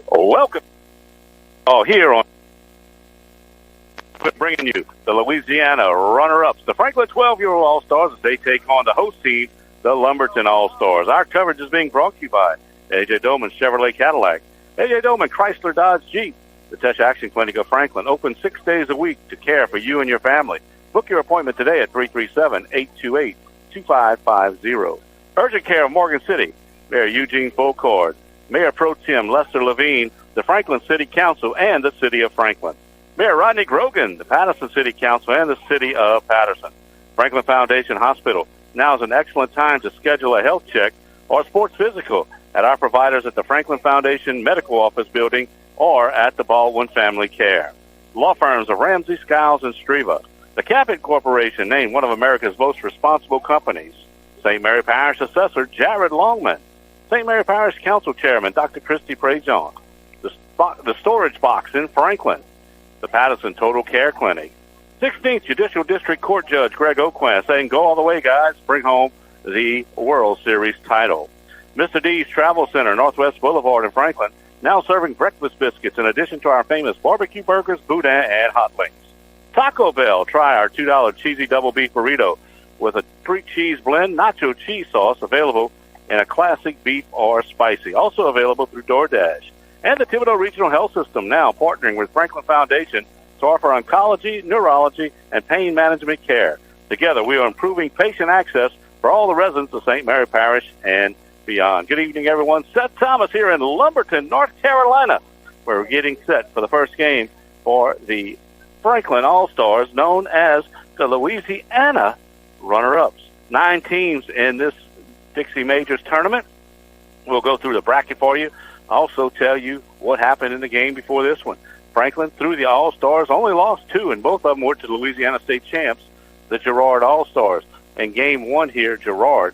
Welcome. Here on bringing you the Louisiana runner-ups, the Franklin 12-year-old All-Stars, as they take on the host team, the Lumberton All-Stars. Our coverage is being brought to you by A.J. Doman Chevrolet Cadillac, A.J. Doman Chrysler Dodge Jeep, the Tesh Action Clinic of Franklin, open 6 days a week to care for you and your family. Book your appointment today at 337-828-2550. Urgent Care of Morgan City, Mayor Eugene Folcord, Mayor Pro Tem Lester Levine, the Franklin City Council, and the City of Franklin. Mayor Rodney Grogan, the Patterson City Council, and the City of Patterson. Franklin Foundation Hospital. Now is an excellent time to schedule a health check or sports physical at our providers at the Franklin Foundation Medical Office Building or at the Baldwin Family Care. Law firms of Ramsey, Skiles, and Streva. The Cabot Corporation, named one of America's most responsible companies. St. Mary Parish Assessor Jared Longman. St. Mary Parish Council Chairman Dr. Christy Prejean. The Storage Box in Franklin. The Patterson Total Care Clinic. 16th Judicial District Court Judge Greg Oquan saying, go all the way, guys. Bring home the World Series title. Mr. D's Travel Center, Northwest Boulevard in Franklin, now serving breakfast biscuits in addition to our famous barbecue burgers, boudin, and hot wings. Taco Bell, try our $2 cheesy double beef burrito with a 3-cheese blend nacho cheese sauce available in a classic beef or spicy. Also available through DoorDash. And the Thibodeau Regional Health System now partnering with Franklin Foundation to offer oncology, neurology, and pain management care. Together, we are improving patient access for all the residents of St. Mary Parish and beyond. Good evening, everyone. Seth Thomas here in Lumberton, North Carolina, where we're getting set for the first game for the Franklin All-Stars, known as the Louisiana runner-ups. 9 teams in this Dixie Majors tournament. We'll go through the bracket for you. Also tell you what happened in the game before this one. Franklin, through the All-Stars, only lost 2, and both of them were to the Louisiana State champs, the Girard All-Stars. In Game 1 here, Girard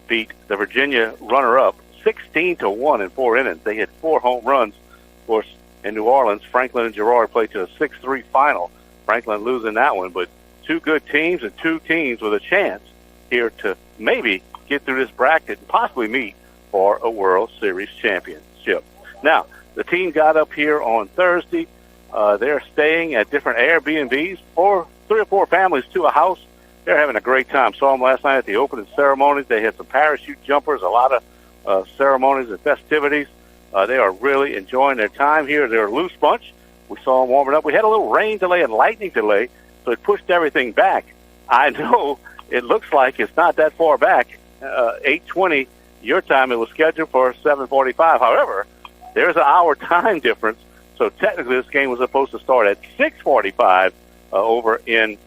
beat the Virginia runner-up 16-1 in 4 innings. They hit 4 home runs. Of course, in New Orleans, Franklin and Girard played to a 6-3 final. Franklin losing that one, but 2 good teams and 2 teams with a chance here to maybe get through this bracket and possibly meet for a World Series championship. Now, the team got up here on Thursday. They're staying at different Airbnbs, 3 or 4 families to a house. They're having a great time. Saw them last night at the opening ceremonies. They had some parachute jumpers, a lot of ceremonies and festivities. They are really enjoying their time here. They're a loose bunch. We saw them warming up. We had a little rain delay and lightning delay, so it pushed everything back. I know it looks like it's not that far back. 8:20 your time. It was scheduled for 7:45. However, there's an hour time difference, so technically this game was supposed to start at 6:45 over in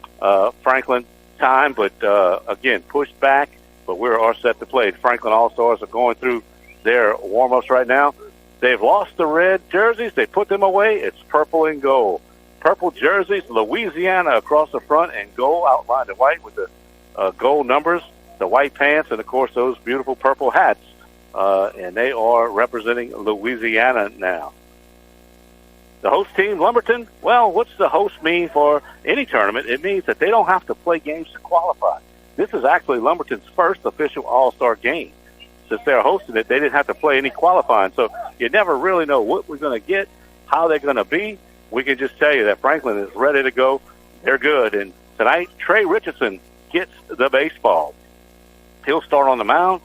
Franklin time, but again, pushed back, but we're all set to play. The Franklin All-Stars are going through their warm-ups right now. They've lost the red jerseys. They put them away. It's purple and gold. Purple jerseys, Louisiana across the front, and gold outlined in white with the gold numbers, the white pants, and, of course, those beautiful purple hats. And they are representing Louisiana now. The host team, Lumberton, well, what's the host mean for any tournament? It means that they don't have to play games to qualify. This is actually Lumberton's first official All-Star game. Since they're hosting it, they didn't have to play any qualifying. So you never really know what we're going to get, how they're going to be. We can just tell you that Franklin is ready to go. They're good. And tonight, Trey Richardson gets the baseball. He'll start on the mound.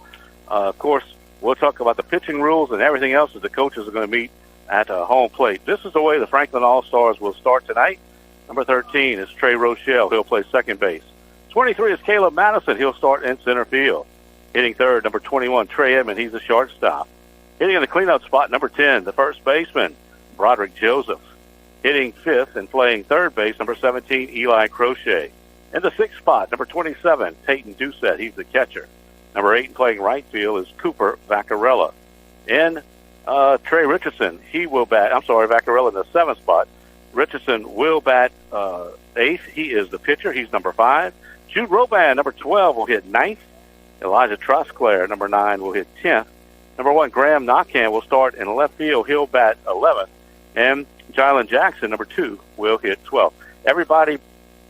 Of course, we'll talk about the pitching rules and everything else that the coaches are going to meet at home plate. This is the way the Franklin All-Stars will start tonight. Number 13 is Trey Rochelle. He'll play second base. 23 is Caleb Madison. He'll start in center field. Hitting third, number 21, Trey Edmond. He's a shortstop. Hitting in the cleanup spot, number 10, the first baseman, Broderick Joseph. Hitting fifth and playing third base, number 17, Eli Crochet. In the sixth spot, number 27, Peyton Doucette. He's the catcher. Number 8 playing right field is Cooper Vaccarella. In Trey Richardson, he will bat. Vaccarella in the seventh spot. Richardson will bat eighth. He is the pitcher. He's number 5. Jude Roban, number 12, will hit ninth. Elijah Trosclair, number 9, will hit 10th. Number 1, Graham Knockham will start in left field. He'll bat 11th. And Jylan Jackson, number 2, will hit 12th. Everybody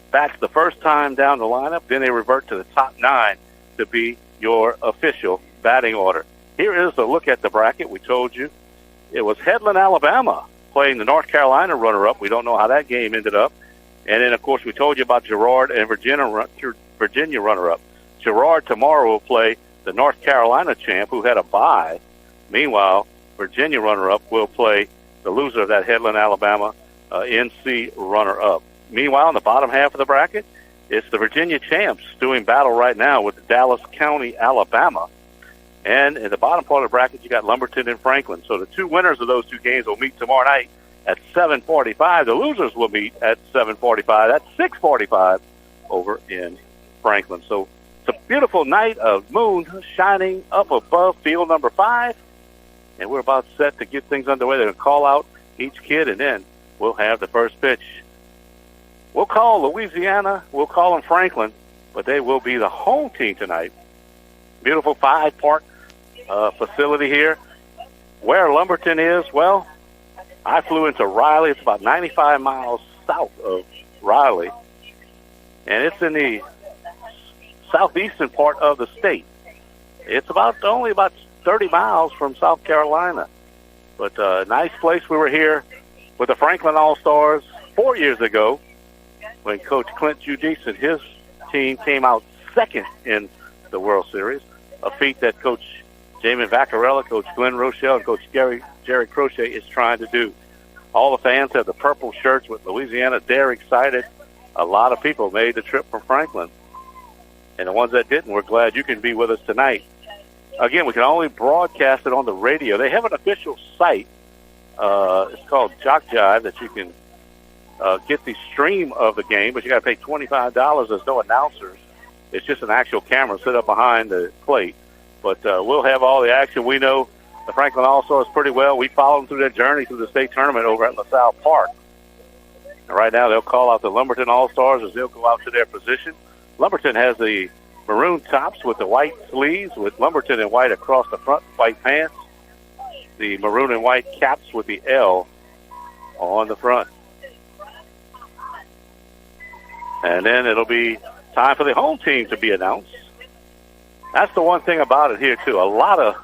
bats the first time down the lineup. Then they revert to the top 9 to be your official batting order. Here is a look at the bracket. We told you it was Headland, Alabama, playing the North Carolina runner-up. We don't know how that game ended up. And then, of course, we told you about Girard and Virginia runner-up. Girard tomorrow will play the North Carolina champ who had a bye. Meanwhile, Virginia runner-up will play the loser of that Headland, Alabama NC runner-up. Meanwhile, in the bottom half of the bracket, it's the Virginia champs doing battle right now with Dallas County, Alabama. And in the bottom part of the bracket, you got Lumberton and Franklin. So the two winners of those two games will meet tomorrow night at 7:45. The losers will meet at 7:45. That's 6:45 over in Franklin. So it's a beautiful night of moon shining up above field number 5. And we're about set to get things underway. They're going to call out each kid, and then we'll have the first pitch. We'll call Louisiana. We'll call them Franklin, but they will be the home team tonight. Beautiful 5-park facility here. Where Lumberton is, well, I flew into Riley. It's about 95 miles south of Riley, and it's in the southeastern part of the state. It's only about 30 miles from South Carolina, but a nice place. We were here with the Franklin All-Stars 4 years ago when Coach Clint Judice and his team came out second in the World Series, a feat that Coach Jamin Vaccarella, Coach Glenn Rochelle, and Coach Jerry Crochet is trying to do. All the fans have the purple shirts with Louisiana. They're excited. A lot of people made the trip from Franklin, and the ones that didn't, we're glad you can be with us tonight. Again, we can only broadcast it on the radio. They have an official site. It's called Jock Jive that you can get the stream of the game, but you got to pay $25. There's no announcers. It's just an actual camera set up behind the plate. But we'll have all the action. We know the Franklin All-Stars pretty well. We followed them through their journey through the state tournament over at LaSalle Park. And right now they'll call out the Lumberton All-Stars as they'll go out to their position. Lumberton has the maroon tops with the white sleeves, with Lumberton in white across the front, white pants. The maroon and white caps with the L on the front. And then it'll be time for the home team to be announced. That's the one thing about it here, too. A lot of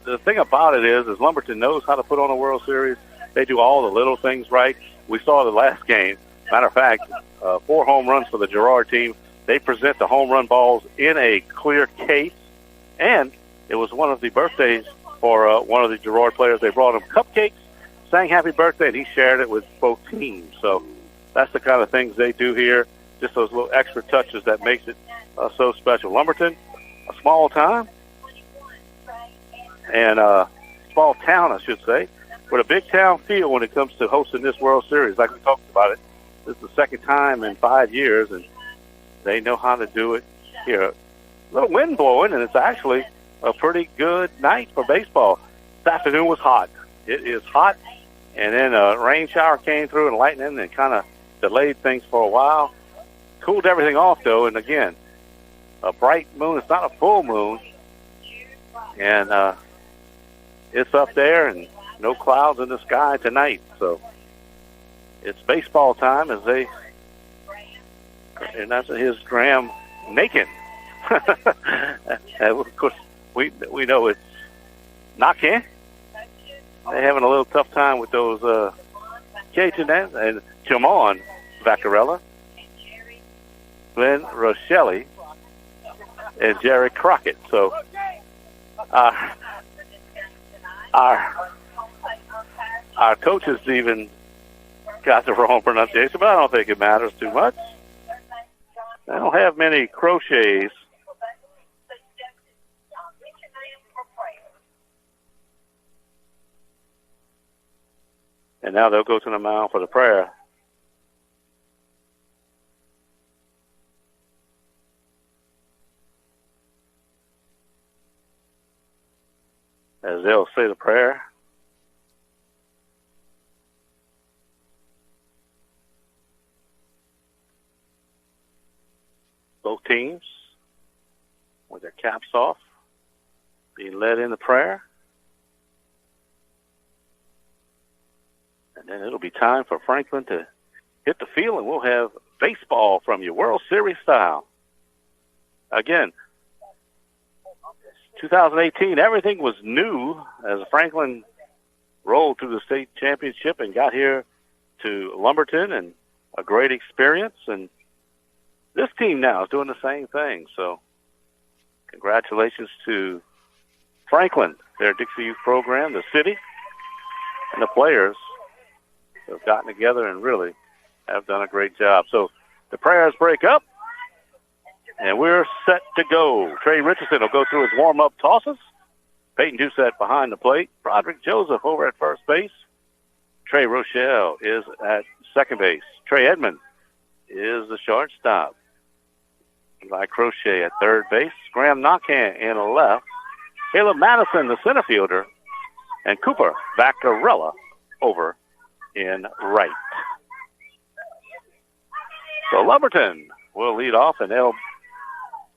the thing about it is Lumberton knows how to put on a World Series. They do all the little things right. We saw the last game. Matter of fact, 4 home runs for the Girard team. They present the home run balls in a clear case, and it was one of the birthdays for one of the Girard players. They brought him cupcakes, sang happy birthday, and he shared it with both teams. So that's the kind of things they do here, just those little extra touches that makes it so special. Lumberton, a small town, and small town, I should say, with a big town feel when it comes to hosting this World Series. Like we talked about it, this is the second time in 5 years, and they know how to do it here. A little wind blowing, and it's actually a pretty good night for baseball. This afternoon was hot. It is hot, and then a rain shower came through and lightning and kind of delayed things for a while. Cooled everything off, though, and again, a bright moon. It's not a full moon, and it's up there and no clouds in the sky tonight. So it's baseball time as they, and that's his Graham Macon. And of course, we know it's Nakin. They're having a little tough time with those Cajun and Jamon Vaccarella, Glenn Rochelle, and Jerry Crockett. So our coaches even got the wrong pronunciation, but I don't think it matters too much. I don't have many crochets. And now they'll go to the mound for the prayer. As they'll say the prayer. Both teams, with their caps off, being led in the prayer. And then it'll be time for Franklin to hit the field, and we'll have baseball from you, World Series style. Again, 2018, everything was new as Franklin rolled through the state championship and got here to Lumberton, and a great experience. And this team now is doing the same thing. So congratulations to Franklin, their Dixie Youth program, the city, and the players have gotten together and really have done a great job. So the prayers break up, and we're set to go. Trey Richardson will go through his warm-up tosses. Peyton Doucette behind the plate. Broderick Joseph over at first base. Trey Rochelle is at second base. Trey Edmond is the shortstop. Eli Crochet at third base. Graham Knockhand in left. Caleb Madison, the center fielder. And Cooper Vaccarella over in right. So Lumberton will lead off, and they'll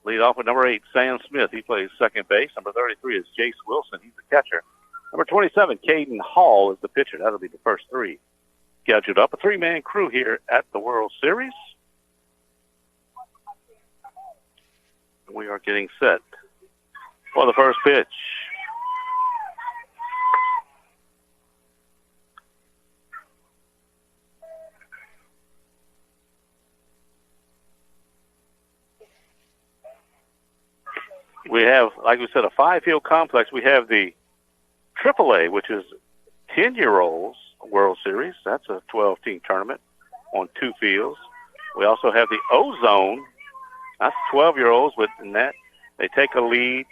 lead off with number 8, Sam Smith. He plays second base. Number 33 is Jace Wilson. He's the catcher. Number 27, Caden Hall is the pitcher. That'll be the first three scheduled up. A three-man crew here at the World Series. We are getting set for the first pitch. We have, like we said, a 5-field complex. We have the AAA, which is 10-year-olds World Series. That's a 12-team tournament on 2 fields. We also have the O-Zone. That's 12-year-olds, but in that they take a lead.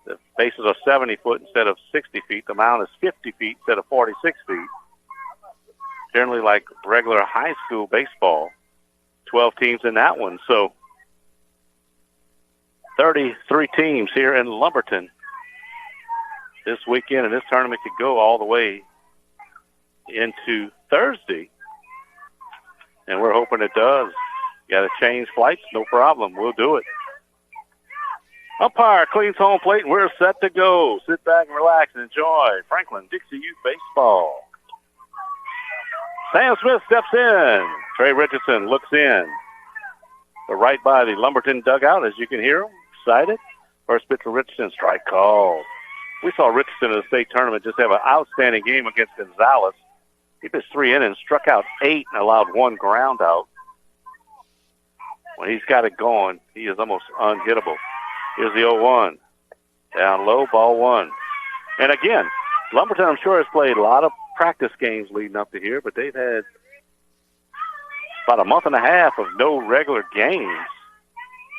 The bases are 70 foot instead of 60 feet. The mound is 50 feet instead of 46 feet. Generally like regular high school baseball. 12 teams in that one. So 33 teams here in Lumberton this weekend, and this tournament could go all the way into Thursday. And we're hoping it does. Got to change flights? No problem. We'll do it. Umpire cleans home plate, and we're set to go. Sit back and relax and enjoy Franklin Dixie Youth Baseball. Sam Smith steps in. Trey Richardson looks in. But right by the Lumberton dugout, as you can hear him, excited. First pitch for Richardson, strike call. We saw Richardson in the state tournament just have an outstanding game against Gonzales. He pitched 3 innings, struck out 8, and allowed 1 ground out. When he's got it going, he is almost unhittable. Here's the 0-1. Down low, ball 1. And again, Lumberton, I'm sure, has played a lot of practice games leading up to here, but they've had about a month and a half of no regular games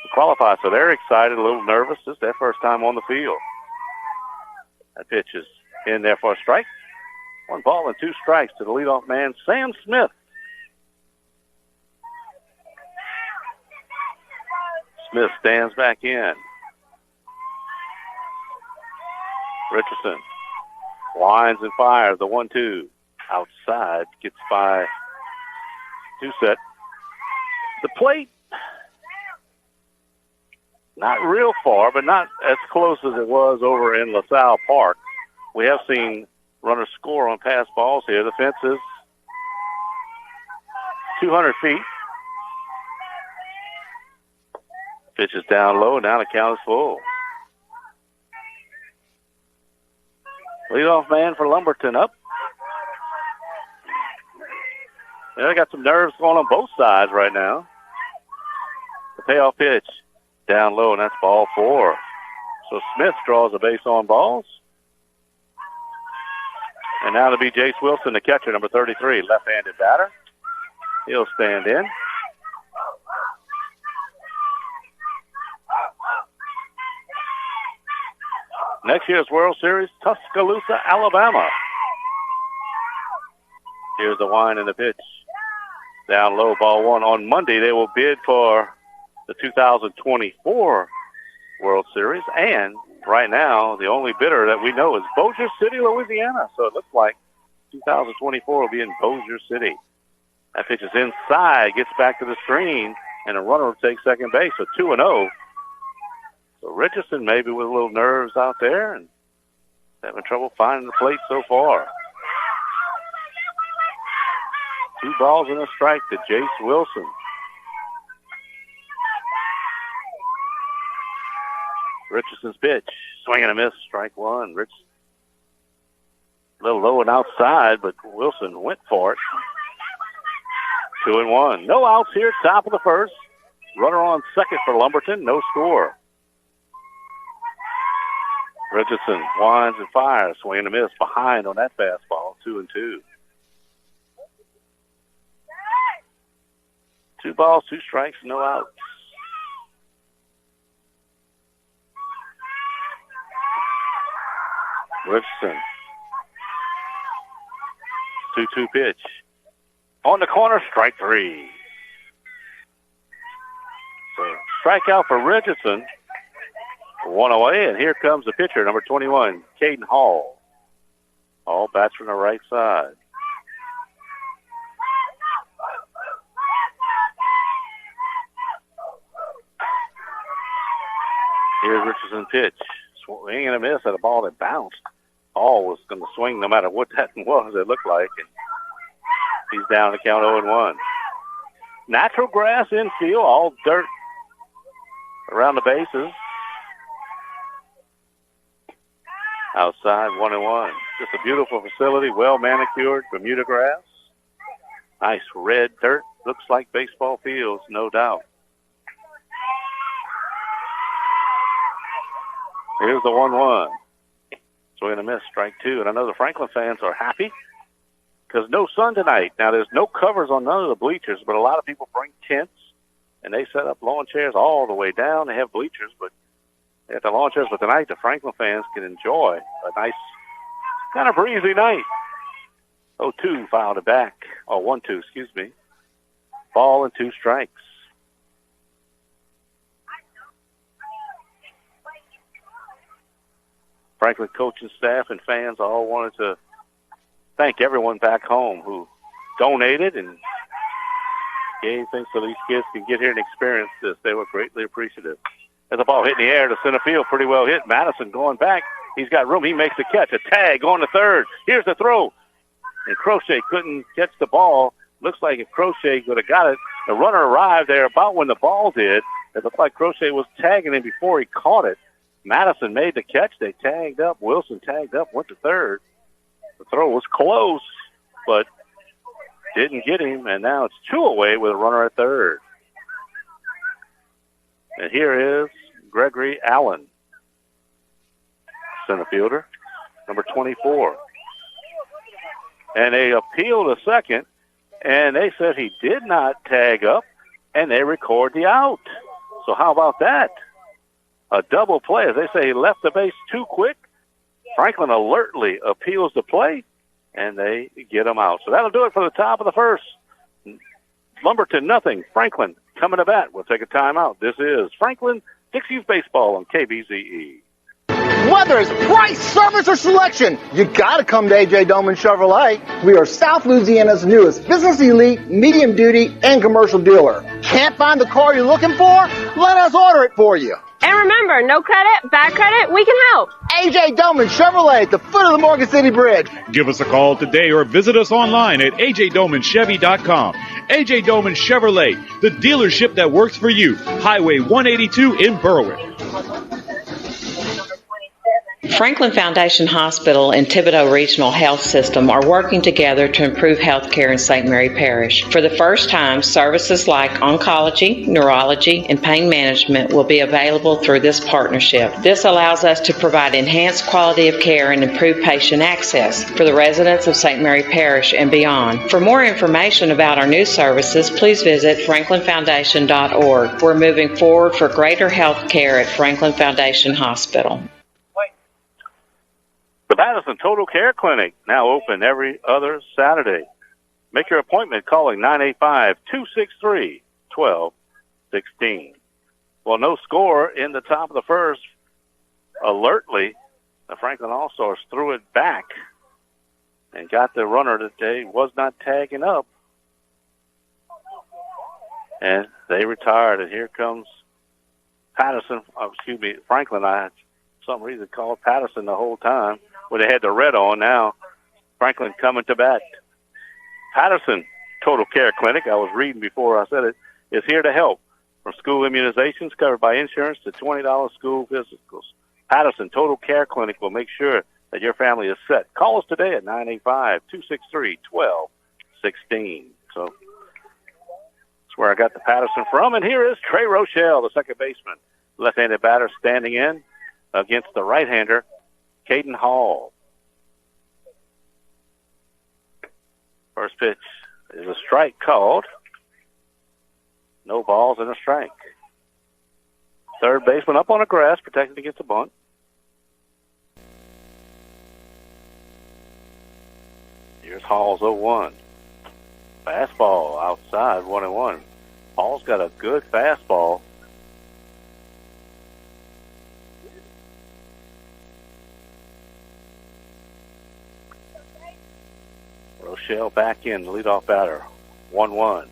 to qualify. So they're excited, a little nervous. This is their first time on the field. That pitch is in there for a strike. 1 ball and 2 strikes to the leadoff man, Sam Smith. Smith stands back in. Richardson winds and fires the 1-2. Outside, gets by Doucette. The plate, not real far, but not as close as it was over in LaSalle Park. We have seen runners score on pass balls here. The fence is 200 feet. Pitch is down low, and now the count is full. Leadoff man for Lumberton up. Yeah, they got some nerves going on both sides right now. The payoff pitch down low, and that's ball 4. So Smith draws a base on balls. And now to be Jace Wilson, the catcher, number 33, left-handed batter. He'll stand in. Next year's World Series, Tuscaloosa, Alabama. Here's the wind and the pitch. Down low, ball 1. On Monday, they will bid for the 2024 World Series. And right now, the only bidder that we know is Bossier City, Louisiana. So it looks like 2024 will be in Bossier City. That pitch is inside, gets back to the screen, and a runner will take second base. So 2-0. So Richardson maybe with a little nerves out there and having trouble finding the plate so far. 2 balls and a strike to Jace Wilson. Richardson's pitch, Swing and a miss, strike one. Rich, a little low and outside, but Wilson went for it. 2-1. No outs here, top of the first. Runner on second for Lumberton, no score. Richardson winds and fires, swing and a miss, behind on that fastball, 2-2. 2 balls, 2 strikes, no outs. Richardson. 2-2 pitch. On the corner, strike 3. So strikeout for Richardson. 1 away, and here comes the pitcher, number 21, Caden Hall. Hall bats from the right side. Here's Richardson's pitch. Swing and a miss at a ball that bounced. Hall was going to swing no matter what that was, it looked like. And he's down to count 0-1. Natural grass infield, all dirt around the bases. Outside, 1-1. Just a beautiful facility, well manicured, Bermuda grass. Nice red dirt. Looks like baseball fields, no doubt. Here's the 1-1. Swing and a miss, strike 2. And I know the Franklin fans are happy because no sun tonight. Now, there's no covers on none of the bleachers, but a lot of people bring tents, and they set up lawn chairs all the way down. They have bleachers, but at the lawn chairs. But tonight, the Franklin fans can enjoy a nice, kind of breezy night. 0-2 fouled it back. 1-2, excuse me. Ball and 2 strikes. Franklin coaching staff and fans all wanted to thank everyone back home who donated and gave things so these kids can get here and experience this. They were greatly appreciative. As the ball hit in the air to center field, pretty well hit. Madison going back. He's got room. He makes the catch. A tag on the third. Here's the throw. And Crochet couldn't catch the ball. Looks like if Crochet would have got it, the runner arrived there about when the ball did. It looked like Crochet was tagging him before he caught it. Madison made the catch. They tagged up. Wilson tagged up, went to third. The throw was close, but didn't get him. And now it's 2 away with a runner at third. And here is Gregory Allen, center fielder, number 24. And they appealed a second, and they said he did not tag up, and they record the out. So how about that? A double play. As they say, he left the base too quick. Franklin alertly appeals the play, and they get him out. So that'll do it for the top of the first. Lumberton, nothing. Franklin coming to bat. We'll take a timeout. This is Franklin Dixie's Baseball on KBZE. Whether it's price, service, or selection, you gotta come to A.J. Doman Chevrolet. We are South Louisiana's newest business elite, medium duty, and commercial dealer. Can't find the car you're looking for? Let us order it for you. And remember, no credit, bad credit, we can help. A.J. Doman Chevrolet at the foot of the Morgan City Bridge. Give us a call today or visit us online at ajdomanchevy.com. A.J. Doman Chevrolet, the dealership that works for you. Highway 182 in Berwick. Franklin Foundation Hospital and Thibodaux Regional Health System are working together to improve health care in St. Mary Parish. For the first time, services like oncology, neurology, and pain management will be available through this partnership. This allows us to provide enhanced quality of care and improve patient access for the residents of St. Mary Parish and beyond. For more information about our new services, please visit franklinfoundation.org. We're moving forward for greater health care at Franklin Foundation Hospital. The Madison Total Care Clinic, now open every other Saturday. Make your appointment calling 985-263-1216. Well, no score in the top of the first. Alertly, the Franklin All-Stars threw it back and got the runner that they was not tagging up. And they retired, and here comes Franklin. I had some reason called Patterson the whole time. Well, they had the red on now. Franklin coming to bat. Patterson Total Care Clinic, I was reading before I said it, is here to help. From school immunizations covered by insurance to $20 school physicals. Patterson Total Care Clinic will make sure that your family is set. Call us today at 985-263-1216. So that's where I got the Patterson from. And here is Trey Rochelle, the second baseman. Left-handed batter standing in against the right-hander, Caden Hall. First pitch is a strike called. No balls and a strike. Third baseman up on the grass, protected against the bunt. Here's Hall's 0-1. Fastball outside, 1-1. Hall's got a good fastball. Rochelle back in, the leadoff batter, 1-1.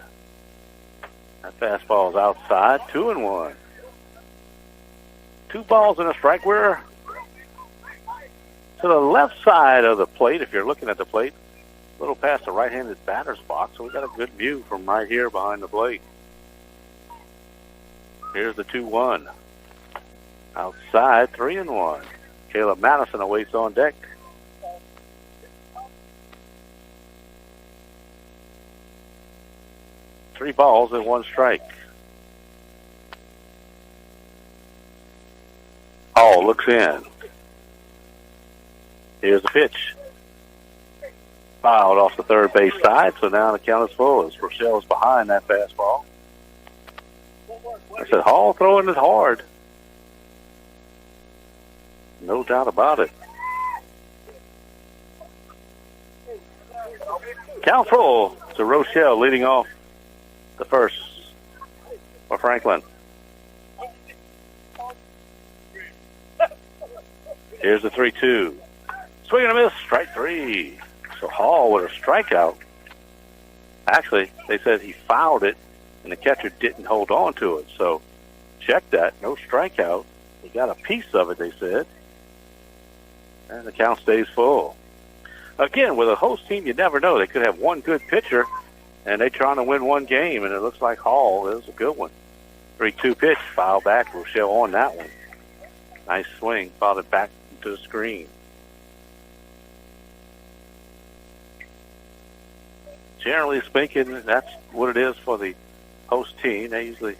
That fastball is outside, 2-1. 2 balls and a strike. We're to the left side of the plate, if you're looking at the plate, a little past the right-handed batter's box, so we got a good view from right here behind the plate. Here's the 2-1. Outside, 3-1. Caleb Madison awaits on deck. Three balls and 1 strike. Hall looks in. Here's the pitch. Fouled off the third base side, so now the count is full as Rochelle's behind that fastball. I said Hall throwing it hard. No doubt about it. Count full to Rochelle leading off the first for Franklin. Here's the 3-2. Swing and a miss, strike 3. So Hall with a strikeout. Actually, they said he fouled it, and the catcher didn't hold on to it. So check that, no strikeout. He got a piece of it, they said. And the count stays full. Again, with a host team, you never know. They could have one good pitcher, and they're trying to win one game, and it looks like Hall is a good one. 3-2 pitch, foul back. Rochelle on that one. Nice swing, fouled it back into the screen. Generally speaking, that's what it is for the host team. They usually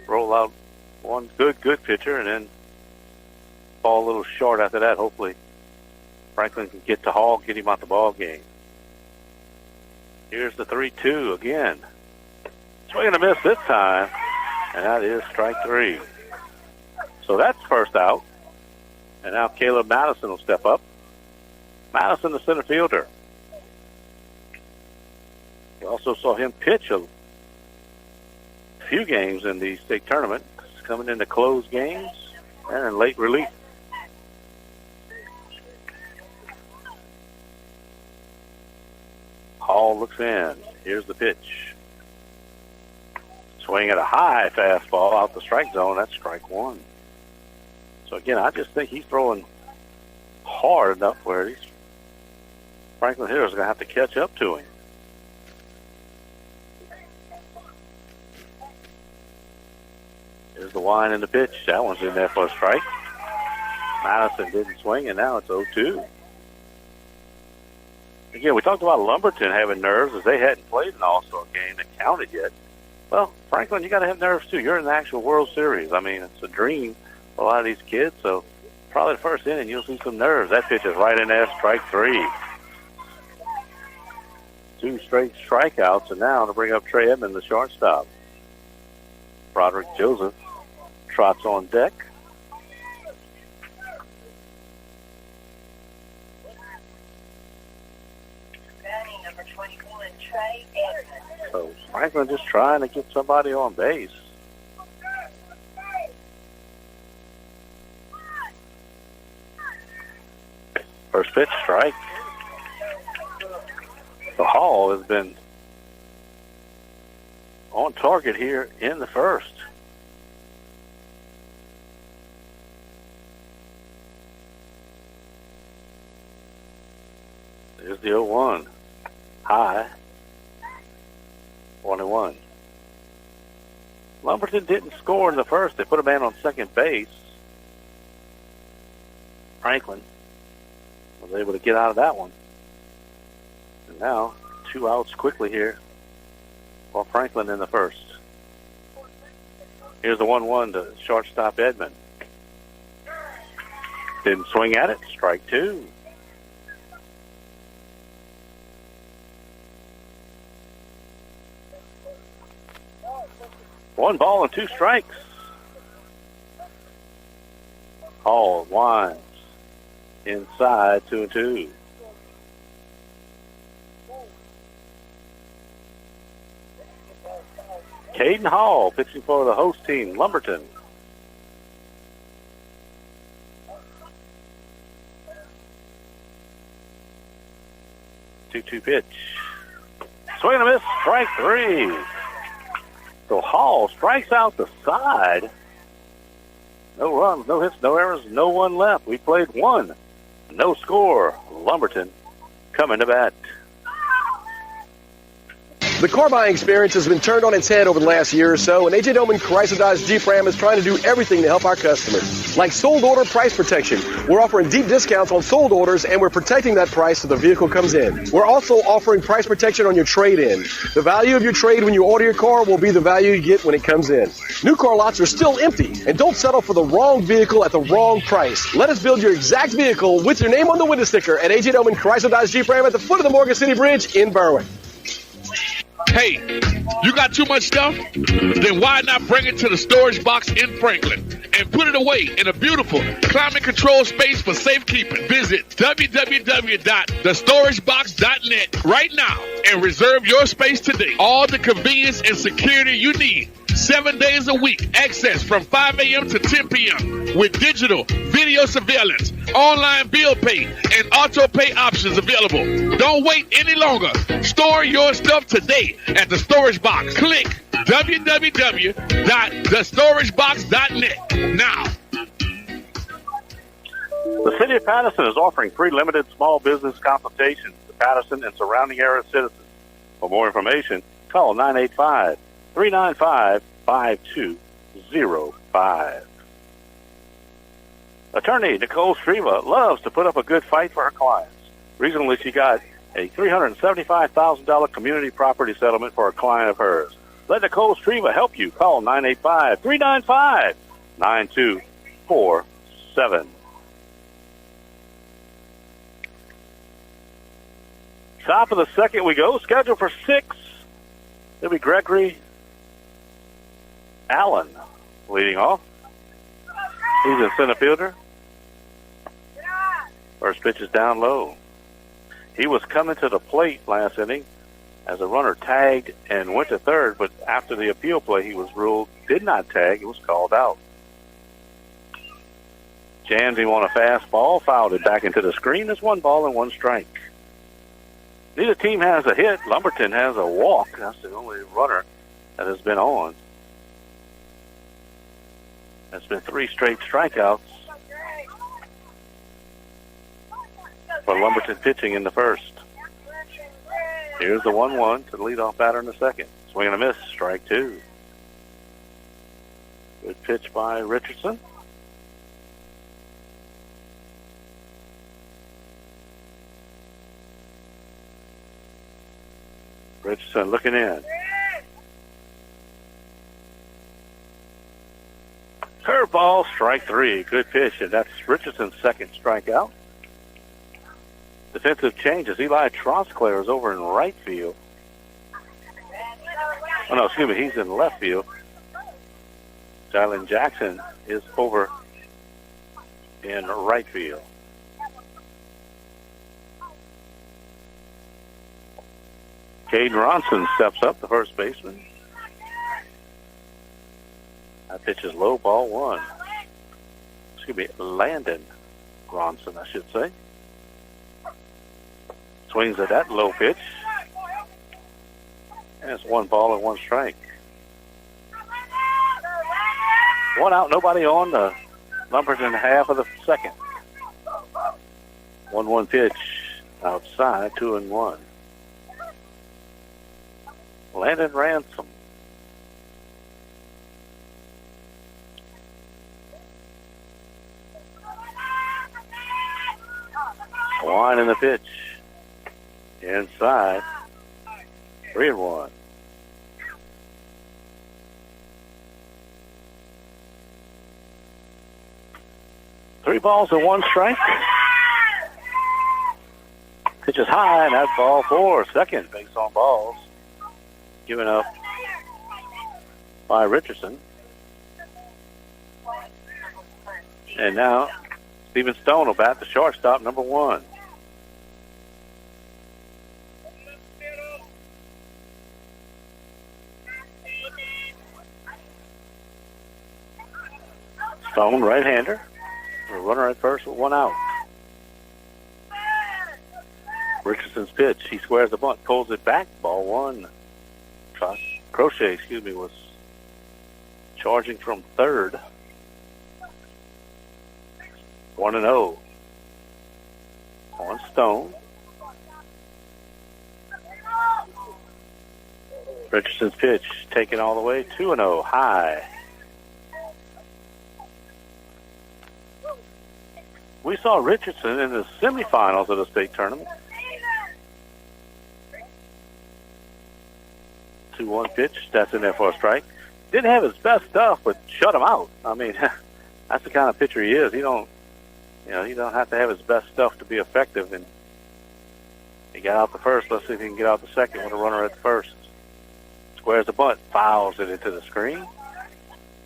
roll out one good pitcher and then fall a little short after that. Hopefully, Franklin can get to Hall, get him out the ball game. Here's the 3-2 again. Swing and a miss this time, and that is strike 3. So that's first out. And now Caleb Madison will step up. Madison, the center fielder. We also saw him pitch a few games in the state tournament. He's coming into closed games and in late relief. Hall looks in. Here's the pitch. Swing at a high fastball out the strike zone. That's strike 1. So again, I just think he's throwing hard enough where these Franklin hitters are going to have to catch up to him. Here's the wind and the pitch. That one's in there for a strike. Madison didn't swing, and now it's 0-2. Again, we talked about Lumberton having nerves as they hadn't played an All-Star game that counted yet. Well, Franklin, you got to have nerves too. You're in the actual World Series. I mean, it's a dream for a lot of these kids. So probably the first inning, you'll see some nerves. That pitch is right in there, strike 3. 2 straight strikeouts, and now to bring up Trey Edmond, the shortstop. Broderick Joseph trots on deck. Number 21, Trey Edmond. So Franklin just trying to get somebody on base. First pitch, strike. The Hall has been on target here in the first. There's the 0-1. High. 1-1. Lumberton didn't score in the first. They put a man on second base. Franklin was able to get out of that one. And now 2 outs quickly here for Franklin in the first. Here's the 1-1 to shortstop Edmond. Didn't swing at it. Strike 2. One ball and 2 strikes. Hall winds inside 2-2. Caden Hall pitching for the host team, Lumberton. Two-two pitch. Swing and a miss, strike 3. So Hall strikes out the side. No runs, no hits, no errors, no one left. We played 1. No score. Lumberton coming to bat. The car buying experience has been turned on its head over the last year or so, and A.J. Doman Chrysler Dodge Jeep Ram is trying to do everything to help our customers. Like sold order price protection. We're offering deep discounts on sold orders, and we're protecting that price so the vehicle comes in. We're also offering price protection on your trade-in. The value of your trade when you order your car will be the value you get when it comes in. New car lots are still empty, and don't settle for the wrong vehicle at the wrong price. Let us build your exact vehicle with your name on the window sticker at A.J. Doman Chrysler Dodge Jeep Ram at the foot of the Morgan City Bridge in Berwick. Hey, you got too much stuff? Then why not bring it to the storage box in Franklin and put it away in a beautiful climate-controlled space for safekeeping? Visit www.thestoragebox.net right now and reserve your space today. All the convenience and security you need. 7 days a week. Access from 5 a.m. to 10 p.m. with digital video surveillance, online bill pay, and auto pay options available. Don't wait any longer. Store your stuff today at the storage box. Click www.thestoragebox.net now. The City of Patterson is offering free limited small business consultations to Patterson and surrounding area citizens. For more information, call 985-395-5205. Attorney Nicole Streva loves to put up a good fight for her clients. Recently, she got a $375,000 community property settlement for a client of hers. Let Nicole Streva help you. Call 985-395-9247. Top of the second we go. Scheduled for 6. It'll be Gregory Allen leading off. He's in center fielder. First pitch is down low. He was coming to the plate last inning as a runner tagged and went to third, but after the appeal play, he was ruled did not tag. It was called out. Jams him on a fastball, fouled it back into the screen. It's 1 ball and 1 strike. Neither team has a hit. Lumberton has a walk. That's the only runner that has been on. That's been 3 straight strikeouts for Lumberton pitching in the first. Here's the 1-1 to the leadoff batter in the second. Swing and a miss, strike 2. Good pitch by Richardson. Richardson looking in. Curveball, strike 3. Good pitch, and that's Richardson's second strikeout. Defensive changes. Eli Trosclair is over in right field. Oh, no, excuse me. He's in left field. Jalen Jackson is over in right field. Caden Ronson steps up, the first baseman. That pitch is low, ball 1. Excuse me, Landon Ronson, I should say. Swings at that low pitch. And it's 1 ball and 1 strike. 1 out, nobody on. The Lumberton half of the second. 1-1 pitch outside, 2-1. Landon Ransom. One in the pitch. Inside. 3-1. Three balls and one strike. Pitch is high, and that's ball 4. Second base on balls. Given up by Richardson. And now Stephen Stone will bat the shortstop, number 1. Stone, right-hander. A runner at first with 1 out. Richardson's pitch. He squares the bunt, pulls it back. Ball 1. Crochet, was charging from third. 1-0 on Stone. Richardson's pitch taken all the way. 2-0 high. We saw Richardson in the semifinals of the state tournament. 2-1 pitch. That's in there for a strike. Didn't have his best stuff, but shut him out. I mean, that's the kind of pitcher he is. He don't have to have his best stuff to be effective. And he got out the first. Let's see if he can get out the second with a runner at the first. Squares the bunt, fouls it into the screen.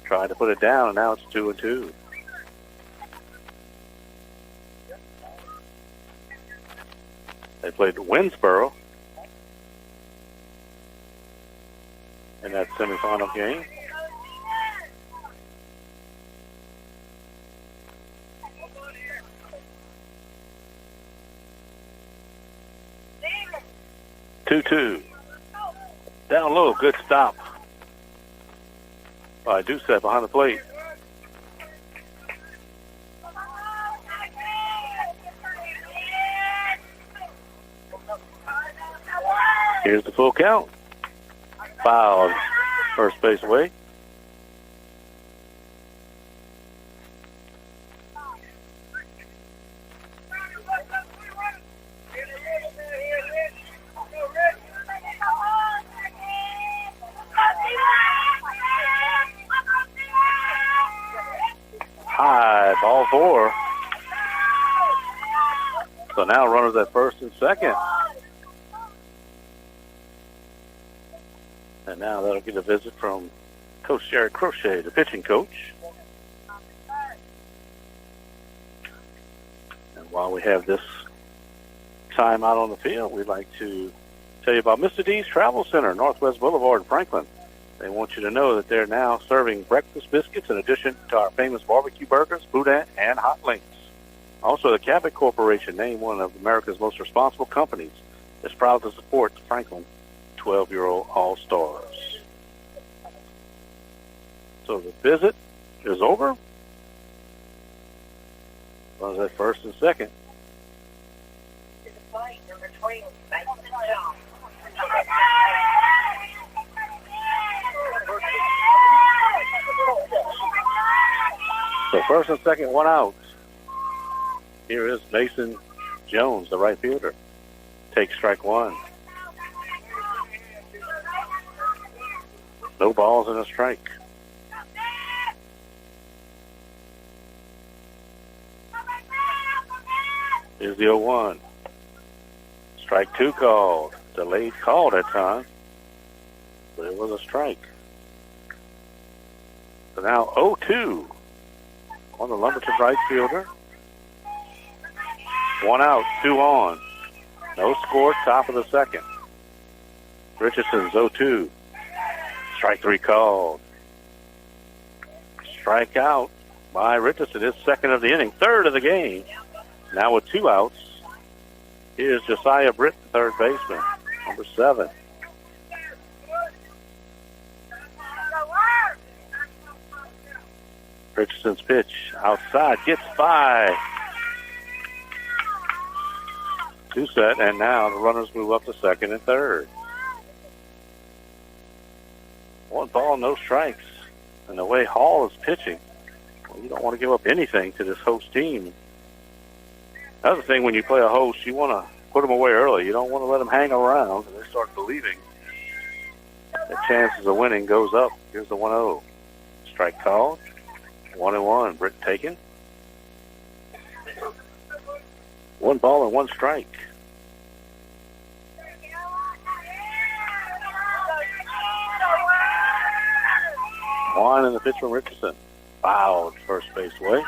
Tried to put it down, and now it's 2-2. They played Winsboro in that semifinal game. Two. Down low, good stop by Doucette behind the plate. Here's the full count. Fouled first base away. High, ball 4. So now runners at first and second. And now that'll get a visit from Coach Jared Crochet, the pitching coach. And while we have this time out on the field, we'd like to tell you about Mr. D's Travel Center, Northwest Boulevard in Franklin. They want you to know that they're now serving breakfast biscuits in addition to our famous barbecue burgers, boudin, and hot links. Also, the Cabot Corporation, named one of America's most responsible companies, is proud to support the Franklin 12-year-old All-Stars. So the visit is over. Runners at first and second. So first and second, 1 out. Here is Mason Jones, the right fielder. Takes strike 1. No balls and a strike. Here's the 0-1. Strike 2 called. Delayed call that time. But it was a strike. So now 0-2 on the Lumberton right fielder. 1 out, 2 on. No score, top of the second. Richardson's 0-2. Strike 3 called. Strike out by Richardson. His second of the inning, third of the game. Now with 2 outs. Here's Josiah Britt, the third baseman, number 7. Richardson's pitch outside gets by Doucette, and now the runners move up to second and third. 1 ball, no strikes. And the way Hall is pitching, well, you don't want to give up anything to this host team. Another thing, when you play a host, you want to put them away early. You don't want to let them hang around. They start believing the chances of winning goes up. Here's the 1-0. Strike called. 1-1. Britt taken. 1 ball and 1 strike. One in the pitch from Richardson. Fouled first base way.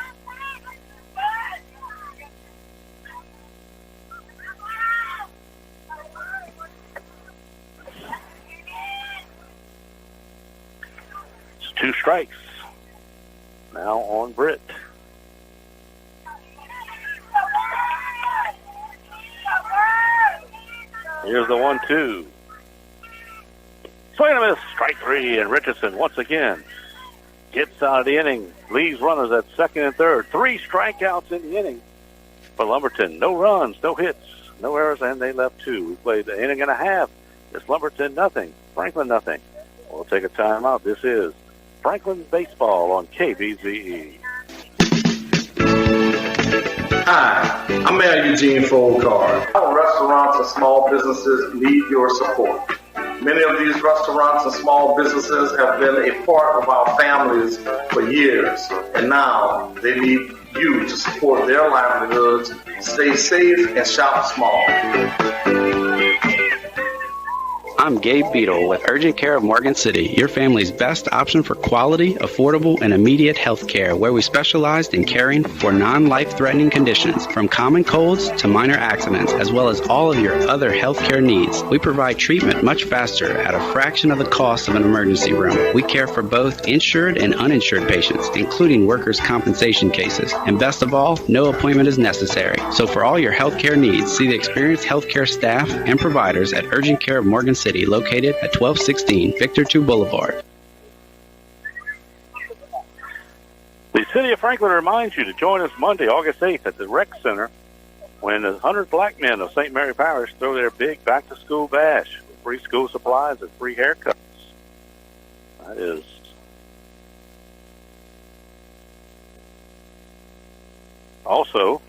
It's 2 strikes. Now on Britt. Here's the 1-2. Swing and a miss. Strike 3, and Richardson once again gets out of the inning. Leaves runners at second and third. 3 strikeouts in the inning for Lumberton. No runs, no hits, no errors, and they left 2. We played the inning and a half. It's Lumberton nothing, Franklin nothing. We'll take a timeout. This is Franklin Baseball on KBZE. Hi, I'm Mayor Eugene Folcard. Our restaurants and small businesses need your support. Many of these restaurants and small businesses have been a part of our families for years, and now they need you to support their livelihoods, stay safe, and shop small. I'm Gabe Beadle with Urgent Care of Morgan City, your family's best option for quality, affordable, and immediate health care, where we specialize in caring for non-life-threatening conditions, from common colds to minor accidents, as well as all of your other health care needs. We provide treatment much faster at a fraction of the cost of an emergency room. We care for both insured and uninsured patients, including workers' compensation cases. And best of all, no appointment is necessary. So for all your health care needs, see the experienced healthcare staff and providers at Urgent Care of Morgan City, located at 1216 Victor II Boulevard. The City of Franklin reminds you to join us Monday, August 8th at the Rec Center when the 100 black men of St. Mary Parish throw their big back-to-school bash with free school supplies and free haircuts. That is also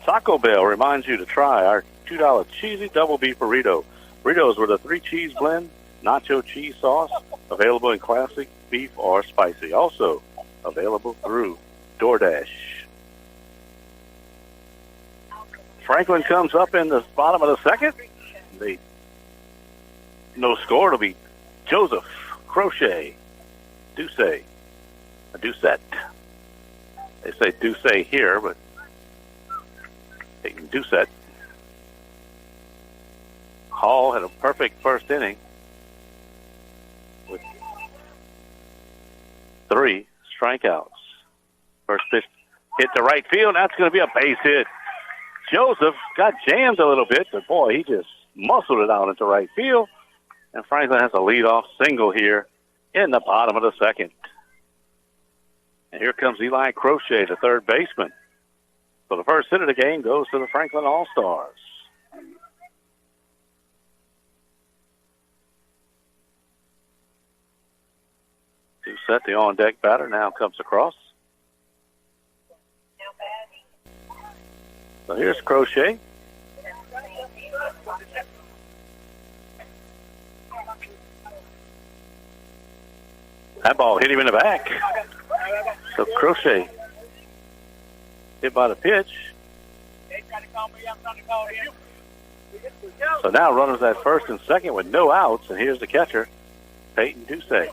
Taco Bell reminds you to try our $2 cheesy double beef burrito. Burritos with a 3-cheese blend, nacho cheese sauce, available in classic, beef, or spicy. Also available through DoorDash. Franklin comes up in the bottom of the second. No score. It'll be Joseph, Crochet, Doucet, a Doucette. They say Doucet here, but they can Doucette. Hall had a perfect first inning with 3 strikeouts. First pitch hit to right field. That's going to be a base hit. Joseph got jammed a little bit, but boy, he just muscled it out into right field. And Franklin has a leadoff single here in the bottom of the second. And here comes Eli Crochet, the third baseman. So the first hit of the game goes to the Franklin All-Stars. Set the on-deck batter now comes across. So here's Crochet. That ball hit him in the back. So Crochet hit by the pitch. So now runners at first and second with no outs, and here's the catcher, Peyton Doucet.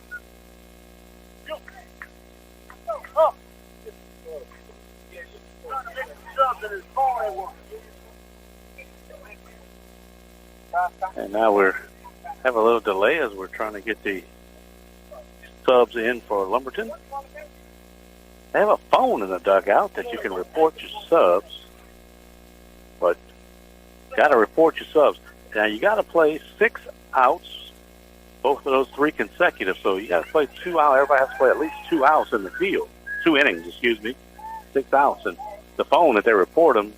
And now we're have a little delay as we're trying to get the subs in for Lumberton. They have a phone in the dugout that you can report your subs, but got to report your subs. Now you got to play 6 outs, both of those 3 consecutive. So you got to play 2 outs. Everybody has to play at least 2 outs in the field, 2 innings, 6 outs. And the phone that they report them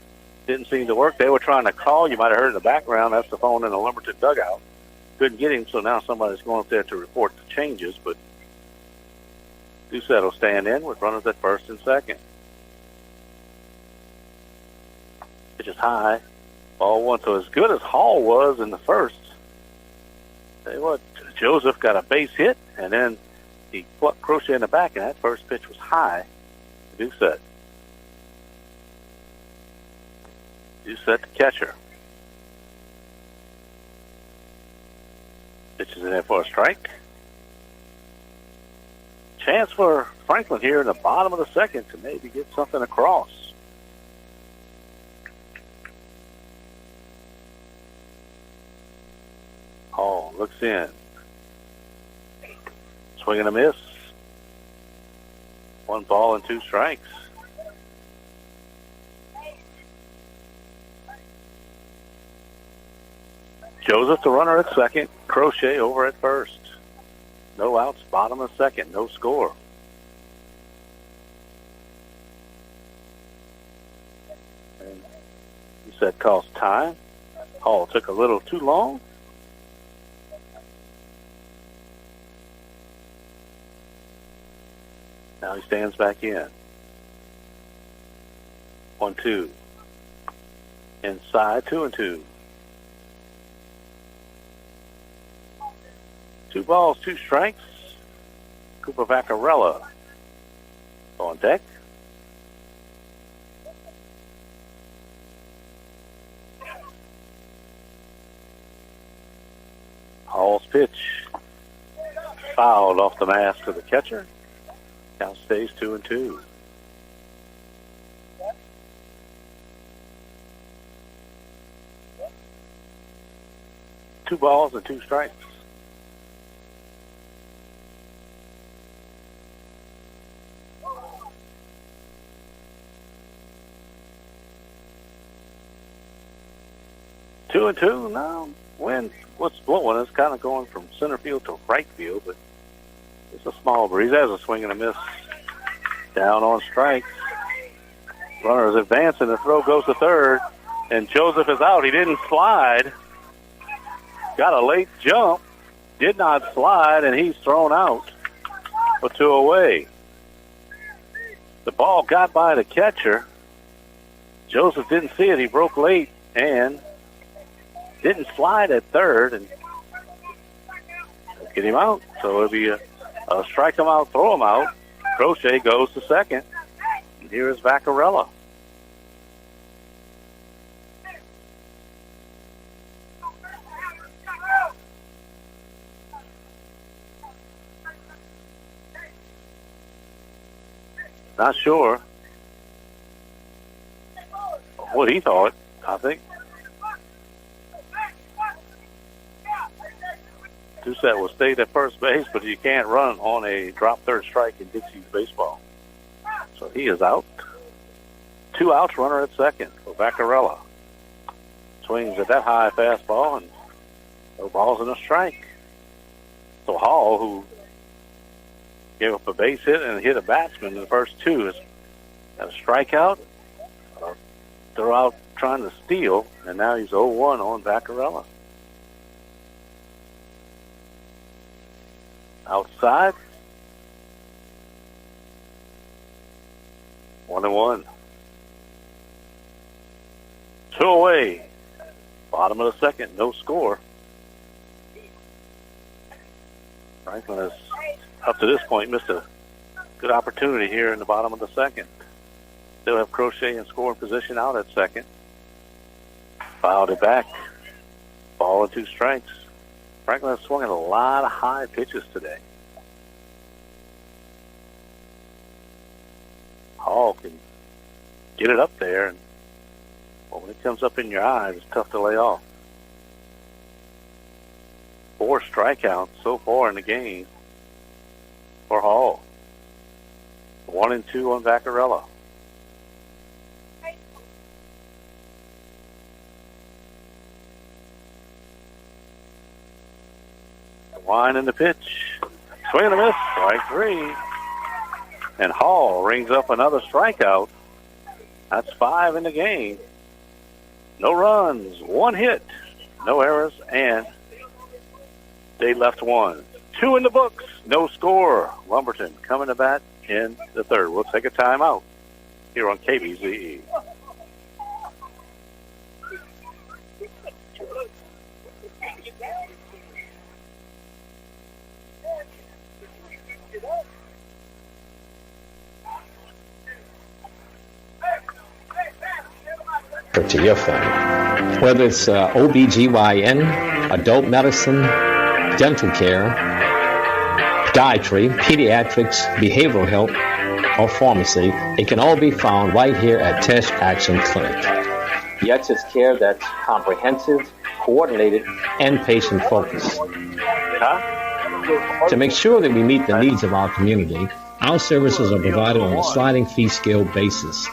didn't seem to work. They were trying to call. You might have heard in the background. That's the phone in the Lumberton dugout. Couldn't get him, so now somebody's going up there to report the changes. But Doucet will stand in with runners at first and second. Pitch is high. Ball one. So as good as Hall was in the first, tell you what, Joseph got a base hit, and then he plucked Crochet in the back, and that first pitch was high. Doucette. Doucette the catcher. Pitches in there for a strike. Chance for Franklin here in the bottom of the second to maybe get something across. Hall looks in. Swing and a miss. 1 ball and 2 strikes. Joseph, the runner at second. Crochet over at first. No outs, bottom of second, no score. And you said cost time. Hall took a little too long. Now he stands back in. 1-2. Inside, 2-2. 2 balls, 2 strikes. Cooper Vaccarella on deck. Hall's pitch fouled off the mask of the catcher. Count stays 2-2. Two balls and 2 strikes. Two and two now. Wind, what's blowing? It's kind of going from center field to right field, but it's a small breeze. There's a swing and a miss. Down on strikes. Runner is advancing. The throw goes to third, and Joseph is out. He didn't slide. Got a late jump. Did not slide, and he's thrown out for 2 away. The ball got by the catcher. Joseph didn't see it. He broke late and didn't slide at third, and get him out. So it'll be a strike him out, throw him out. Crochet goes to second. And here is Vaccarella. Not sure what he thought, I think. Doucette will stay at first base, but you can't run on a drop third strike in Dixie's baseball. So he is out. 2 outs, runner at second for Vaccarella. Swings at that high fastball, and no balls and a strike. So Hall, who gave up a base hit and hit a batsman in the first 2, has got a strikeout, throw out trying to steal, and now he's 0-1 on Vaccarella. Outside. 1-1. 2 away. Bottom of the second, no score. Franklin has, up to this point, missed a good opportunity here in the bottom of the second. Still have Crochet in scoring position out at second. Fouled it back. Ball and 2 strikes. Franklin has swung at a lot of high pitches today. Hall can get it up there, and when it comes up in your eyes, it's tough to lay off. 4 strikeouts so far in the game for Hall. 1 and 2 on Vaccarella. Line in the pitch. Swing and a miss. Strike 3. And Hall rings up another strikeout. That's 5 in the game. No runs, 1 hit, no errors, and they left 1. 2 in the books, no score. Lumberton coming to bat in the third. We'll take a timeout here on KBZE. to your family. Whether it's OBGYN, adult medicine, dental care, podiatry, pediatrics, behavioral health, or pharmacy, it can all be found right here at Test Action Clinic. Yet it's care that's comprehensive, coordinated, and patient-focused. To make sure that we meet the needs of our community, our services are provided on a sliding fee scale basis,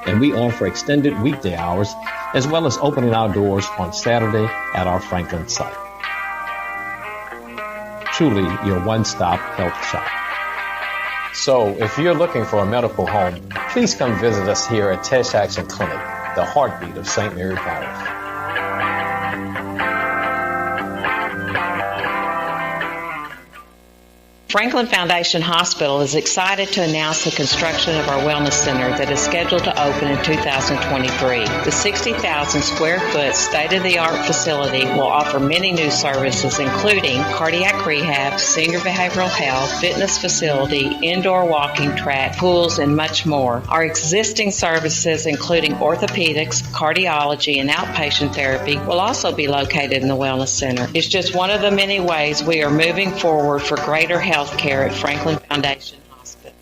and we offer extended weekday hours as well as opening our doors on Saturday at our Franklin site. Truly your one-stop health shop. So if you're looking for a medical home, please come visit us here at Test Action Clinic, the heartbeat of St. Mary Parish. Franklin Foundation Hospital is excited to announce the construction of our wellness center that is scheduled to open in 2023. The 60,000 square foot state-of-the-art facility will offer many new services, including cardiac rehab, senior behavioral health, fitness facility, indoor walking track, pools, and much more. Our existing services, including orthopedics, cardiology, and outpatient therapy, will also be located in the wellness center. It's just one of the many ways we are moving forward for greater health care at Franklin Foundation Hospital.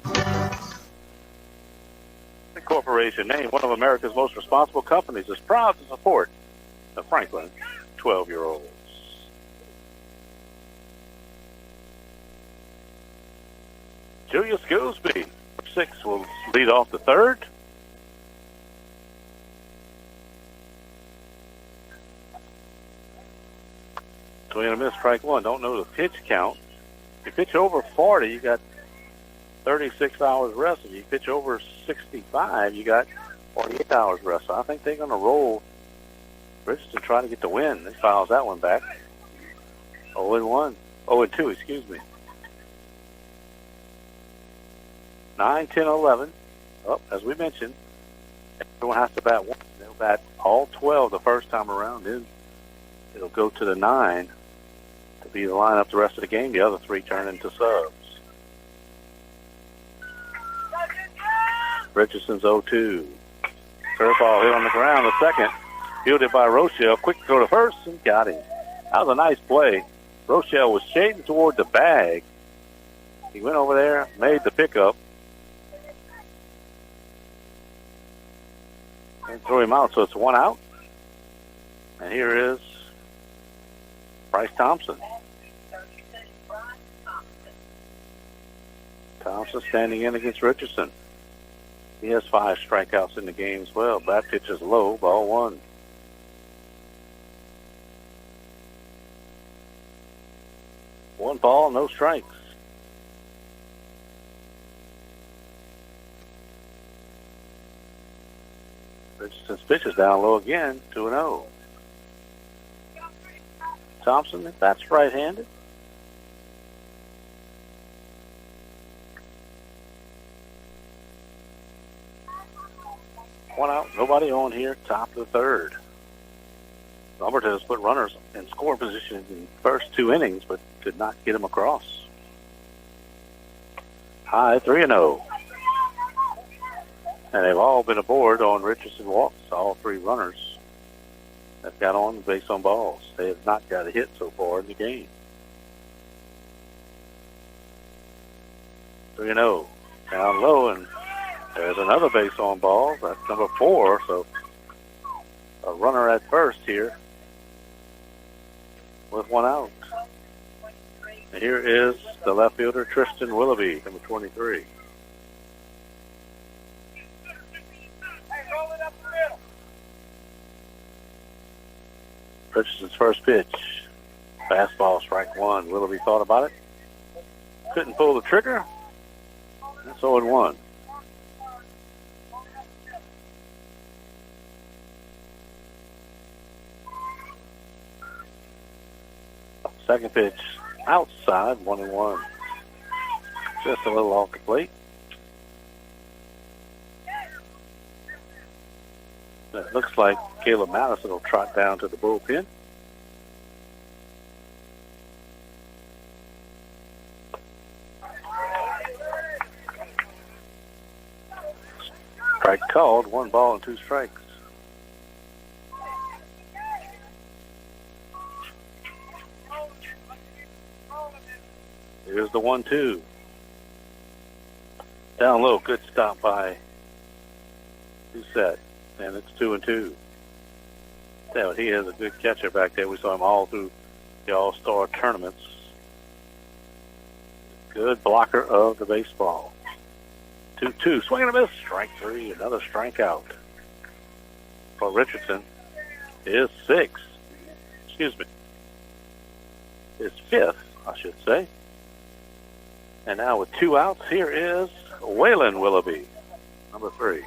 The corporation, named one of America's most responsible companies, is proud to support the Franklin 12-year-olds. Julius Goolsby, 6, will lead off the third. Swing and a miss, strike one. Don't know the pitch count. If you pitch over 40, you got 36 hours rest. If you pitch over 65, you got 48 hours rest. So I think they're going to roll Richardson, try to get the win. They fouls that one back. 0-1. 0-2, excuse me. 9, 10, 11. Oh, as we mentioned, everyone has to bat one. They'll bat all 12 the first time around. Then it'll go to the 9. To be the lineup the rest of the game. The other 3 turn into subs. Richardson's 0-2. Curveball hit on the ground. The second, fielded by Rochelle. Quick throw to first and got him. That was a nice play. Rochelle was shading toward the bag. He went over there, made the pickup, and threw him out. So it's 1 out. And here is Bryce Thompson. Thompson standing in against Richardson. He has 5 strikeouts in the game as well. Bat pitch is low, ball 1. One ball, no strikes. Richardson's pitch is down low again, 2-0. Thompson, if that's right-handed. One out, nobody on here, top of the third. Lumberton has put runners in scoring position in the first 2 innings, but could not get them across. High 3-0. And they've all been aboard on Richardson walks, all 3 runners that got on base on balls. They have not got a hit so far in the game. 3-0. Down low, and there's another base on ball. That's number 4, so a runner at first here with 1 out. And here is the left fielder, Tristan Willoughby, number 23. Richardson's first pitch. Fastball, strike 1. Willoughby thought about it. Couldn't pull the trigger. That's 0-1. Second pitch outside, 1-1. Just a little off the plate. It looks like Caleb Madison will trot down to the bullpen. Strike called, 1 ball and 2 strikes. Here's the 1-2. Down low, good stop by Doucette. And it's 2-2. Yeah, he is a good catcher back there. We saw him all through the All-Star tournaments. Good blocker of the baseball. 2-2. Swing and a miss. Strike 3. Another strikeout for Richardson. His sixth. Excuse me. His fifth, I should say. And now with 2 outs, here is Waylon Willoughby, number 3.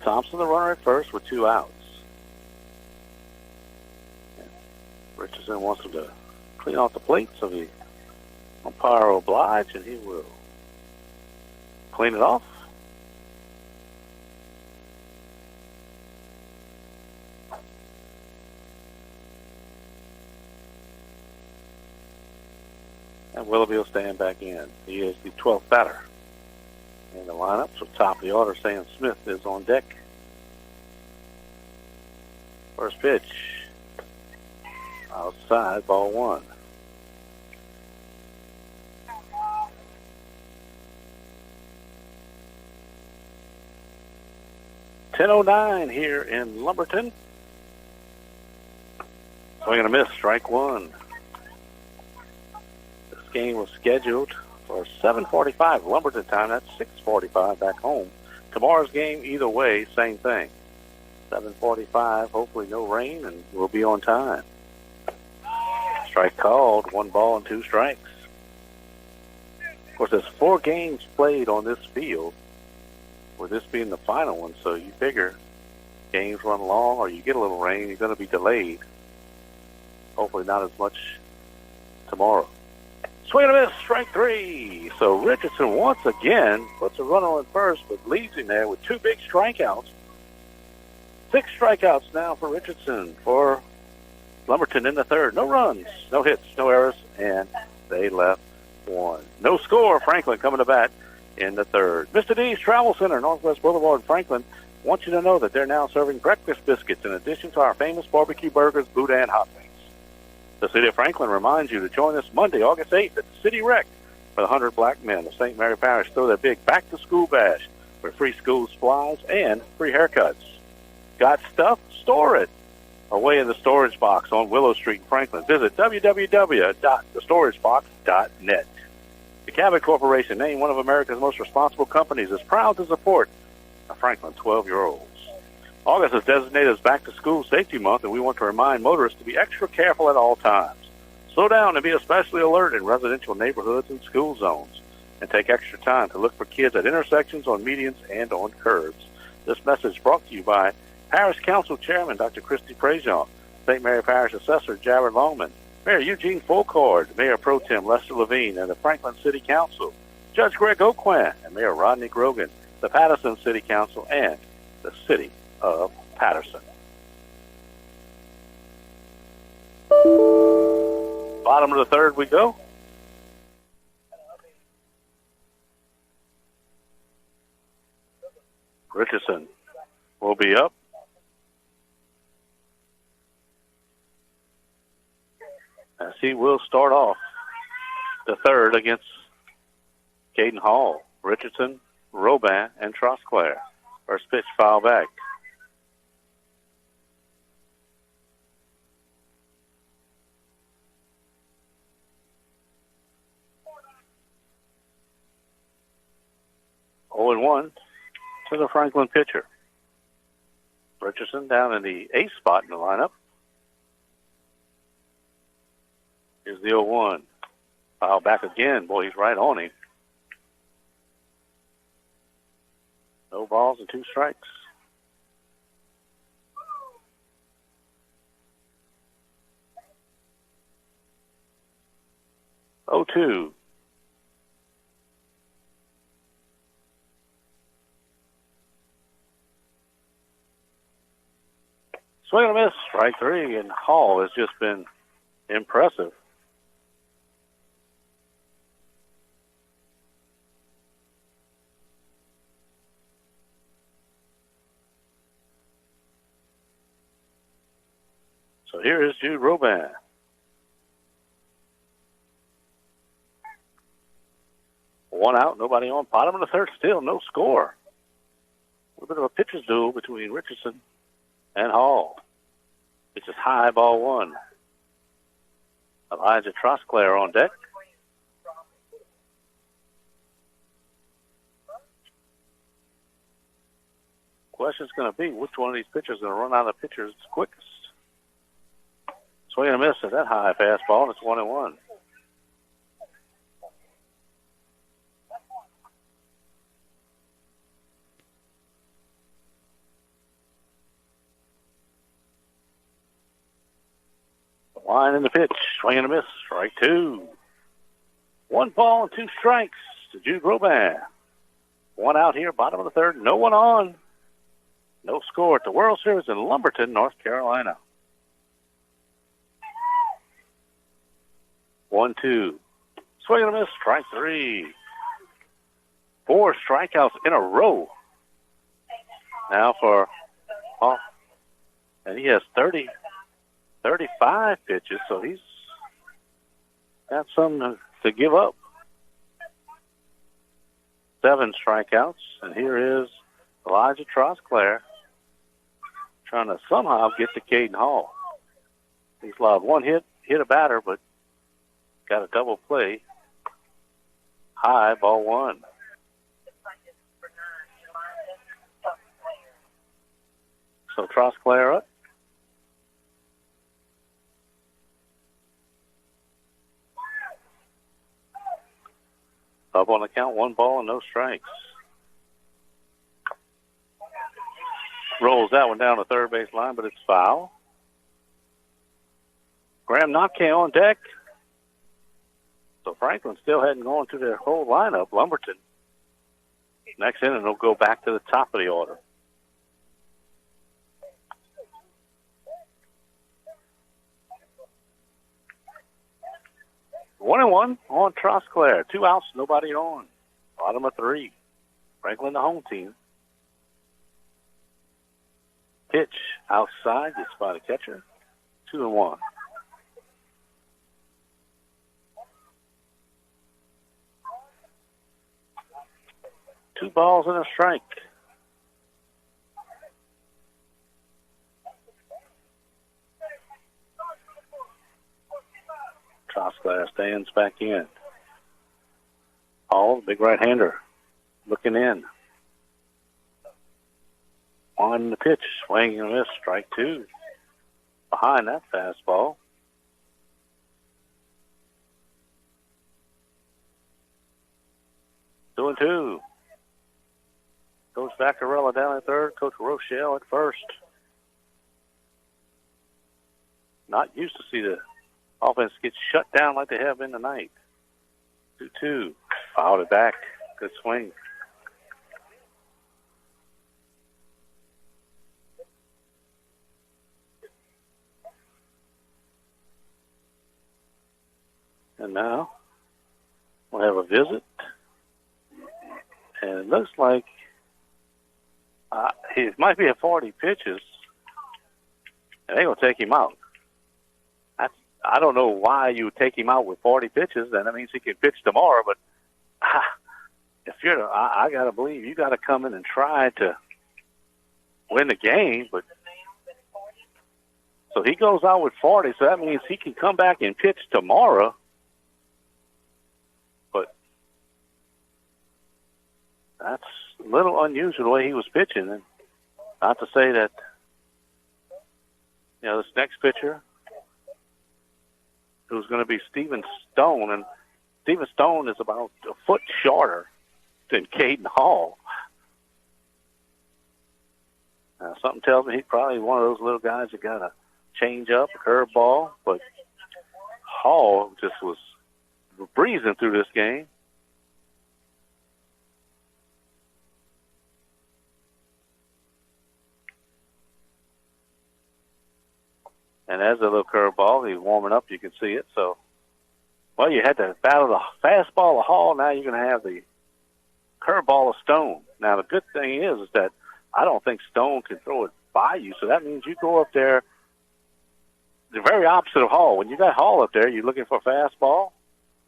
Thompson, the runner at first, with 2 outs. Richardson wants him to clean off the plate, so the umpire will oblige, and he will clean it off. And Willoughby will stand back in. He is the 12th batter in the lineup. So top of the order, Sam Smith is on deck. First pitch. Outside, ball 1. .10:09 here in Lumberton. Swing and a miss, strike 1. Game was scheduled for 7:45 Lumberton time. That's 6:45 back home. Tomorrow's game, either way, same thing. 7:45, hopefully no rain, and we'll be on time. Strike called, 1 ball and 2 strikes. Of course, there's 4 games played on this field, with this being the final one, so you figure games run long or you get a little rain, you're going to be delayed. Hopefully not as much tomorrow. Swing and a miss, strike 3. So Richardson once again puts a runner on first, but leaves him there with 2 big strikeouts. 6 strikeouts now for Richardson for Lumberton in the third. No runs, no hits, no errors, and they left 1. No score. Franklin coming to bat in the third. Mr. D's Travel Center, Northwest Boulevard in Franklin, wants you to know that they're now serving breakfast biscuits in addition to our famous barbecue burgers, boudin hot wings. The City of Franklin reminds you to join us Monday, August 8th at the City Rec for the 100 Black Men of St. Mary Parish throw their big back-to-school bash with free school supplies and free haircuts. Got stuff? Store it away in the storage box on Willow Street in Franklin. Visit www.thestoragebox.net. The Cabot Corporation, named one of America's most responsible companies, is proud to support the Franklin 12-year-olds. August is designated as Back-to-School Safety Month, and we want to remind motorists to be extra careful at all times. Slow down and be especially alert in residential neighborhoods and school zones, and take extra time to look for kids at intersections, on medians, and on curbs. This message brought to you by Parish Council Chairman Dr. Christy Prejean, St. Mary Parish Assessor Jared Longman, Mayor Eugene Fulcord, Mayor Pro Tem Lester Levine, and the Franklin City Council, Judge Greg Oquan, and Mayor Rodney Grogan, the Patterson City Council, and the City of Patterson. Bottom of the third we go. Richardson will be up. As he will start off the third against Caden Hall, Richardson, Robin, and Trosclair. First pitch, foul back. Oh and 1 to the Franklin pitcher. Richardson down in the 8th spot in the lineup. Here's the 0-1. Foul back again. Boy, he's right on him. No balls and 2 strikes. Oh, 2. Swing and a miss, strike 3, and Hall has just been impressive. So here is Jude Robin. One out, nobody on. Bottom of the third, still no score. A little bit of a pitcher's duel between Richardson and Hall. It's just high, ball one. Elijah Trosclair on deck. Question's going to be which one of these pitchers is going to run out of pitchers quickest. Swing and a miss at that high fastball, and it's 1-1. Line in the pitch, swing and a miss, strike two. 1 ball and 2 strikes to Jude Roban. One out here, bottom of the third, no one on. No score at the World Series in Lumberton, North Carolina. 1-2. Swing and a miss, strike three. 4 strikeouts in a row. Now for Hall. And he has 35 pitches, so he's got something to give up. 7 strikeouts, and here is Elijah Trosclair trying to somehow get to Caden Hall. He's allowed 1 hit a batter, but got a double play. High, ball 1. So Trosclair up. Up on the count, 1 ball and no strikes. Rolls that one down the third base line, but it's foul. Graham Notke on deck. So Franklin still hadn't gone through their whole lineup. Lumberton. Next inning, they'll go back to the top of the order. One and one on Trosclair. 2 outs, nobody on. Bottom of 3. Franklin, the home team. Pitch outside, gets by the catcher. 2-1. Two balls and a strike. Trosclair stands back in. Hall, big right-hander, looking in. On the pitch, swing and a miss, strike 2. Behind that fastball. Two and two. Coach Vaccarella down at third, Coach Rochelle at first. Not used to see the offense get shut down like they have been tonight. 2-2. Fouled it back. Good swing. And now we'll have a visit. And it looks like he might be at 40 pitches. And they're going to take him out. I don't know why you would take him out with 40 pitches. Then that means he can pitch tomorrow. But if you're, I got to believe you got to come in and try to win the game. But so he goes out with 40. So that means he can come back and pitch tomorrow. But that's a little unusual the way he was pitching. And not to say that, this next pitcher, who's going to be Stephen Stone, and Stephen Stone is about a foot shorter than Caden Hall. Something tells me he's probably one of those little guys that got a change up, a curve ball, but Hall just was breezing through this game. And as a little curveball, he's warming up. You can see it. So, well, you had to battle the fastball of Hall. Now you're going to have the curveball of Stone. Now, the good thing is that I don't think Stone can throw it by you. So that means you go up there the very opposite of Hall. When you got Hall up there, you're looking for a fastball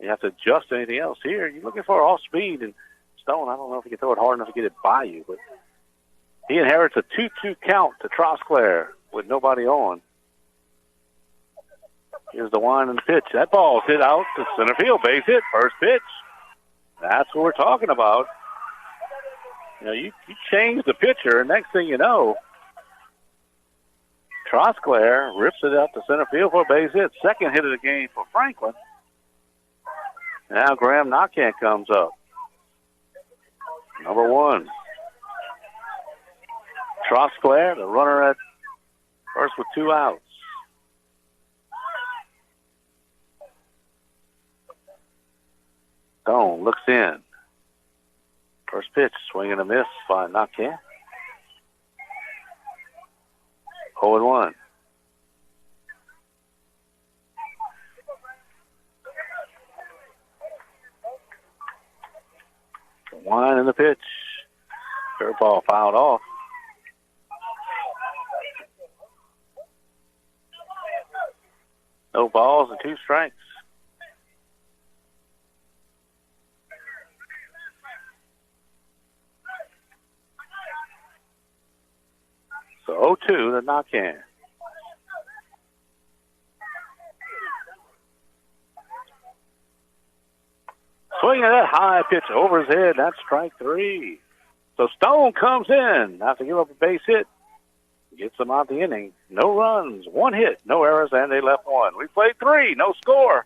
You have to adjust anything else here. You're looking for off speed, and Stone, I don't know if he can throw it hard enough to get it by you, but he inherits a 2-2 count to Trosclair with nobody on. Here's the wind and the pitch. That ball's hit out to center field. Base hit. First pitch. That's what we're talking about. You know, you change the pitcher, and next thing you know, Trosclair rips it out to center field for a base hit. Second hit of the game for Franklin. Now Graham Knockhand comes up. Number 1. Trosclair, the runner at first with 2 outs. Stone looks in. First pitch, swing and a miss by Knockhand. 0-1. The wind and the pitch. Curveball fouled off. No balls and 2 strikes. So 0-2 to Knockhand. Swinging that high pitch over his head. That's strike 3. So Stone comes in after give up a base hit. Gets them out the inning. No runs, 1 hit, no errors, and they left 1. We played 3, no score.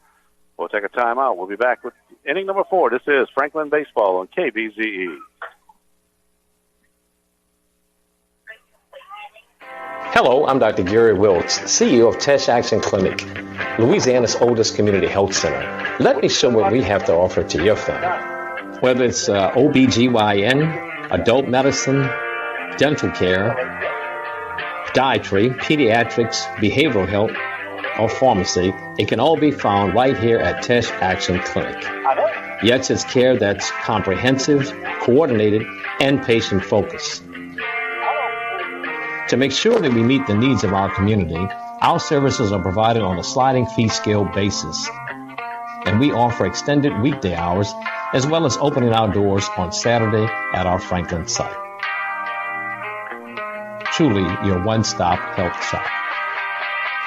We'll take a timeout. We'll be back with inning number 4. This is Franklin Baseball on KBZE. Hello, I'm Dr. Gary Wilkes, CEO of Tesh Action Clinic, Louisiana's oldest community health center. Let me show what we have to offer to your family. Whether it's OBGYN, adult medicine, dental care, podiatry, pediatrics, behavioral health, or pharmacy, it can all be found right here at Tesh Action Clinic. Yes, it's care that's comprehensive, coordinated, and patient-focused. To make sure that we meet the needs of our community, our services are provided on a sliding fee scale basis, and we offer extended weekday hours as well as opening our doors on Saturday at our Franklin site. Truly your one-stop health shop.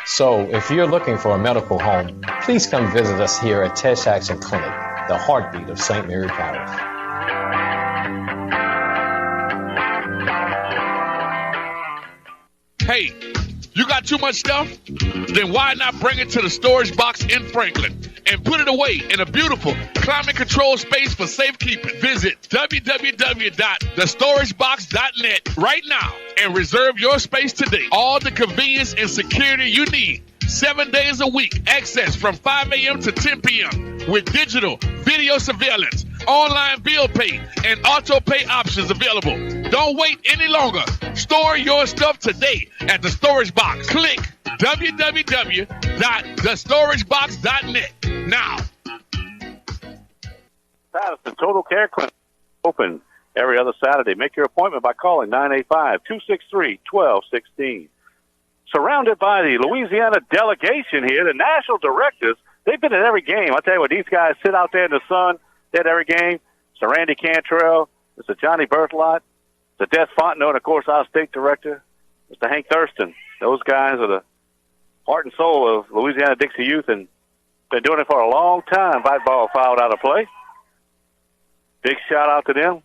So if you're looking for a medical home, please come visit us here at Tesh Action Clinic, the heartbeat of St. Mary Parish. Hey, you got too much stuff? Then why not bring it to the storage box in Franklin and put it away in a beautiful climate-controlled space for safekeeping? Visit www.thestoragebox.net right now and reserve your space today. All the convenience and security you need. 7 days a week. Access from 5 a.m. to 10 p.m. with digital video surveillance, online bill pay, and auto pay options available. Don't wait any longer. Store your stuff today at the Storage Box. Click www.thestoragebox.net now. Patterson Total Care Clinic open every other Saturday. Make your appointment by calling 985-263-1216. Surrounded by the Louisiana delegation here, the national directors, they've been at every game. I'll tell you what, these guys sit out there in the sun, they're at every game. Mr. Randy Cantrell, Mr. Johnny Berthelot, Mr. Des Fontenot, and, of course, our state director, Mr. Hank Thurston. Those guys are the heart and soul of Louisiana-Dixie Youth, and been doing it for a long time. White ball fouled out of play. Big shout-out to them.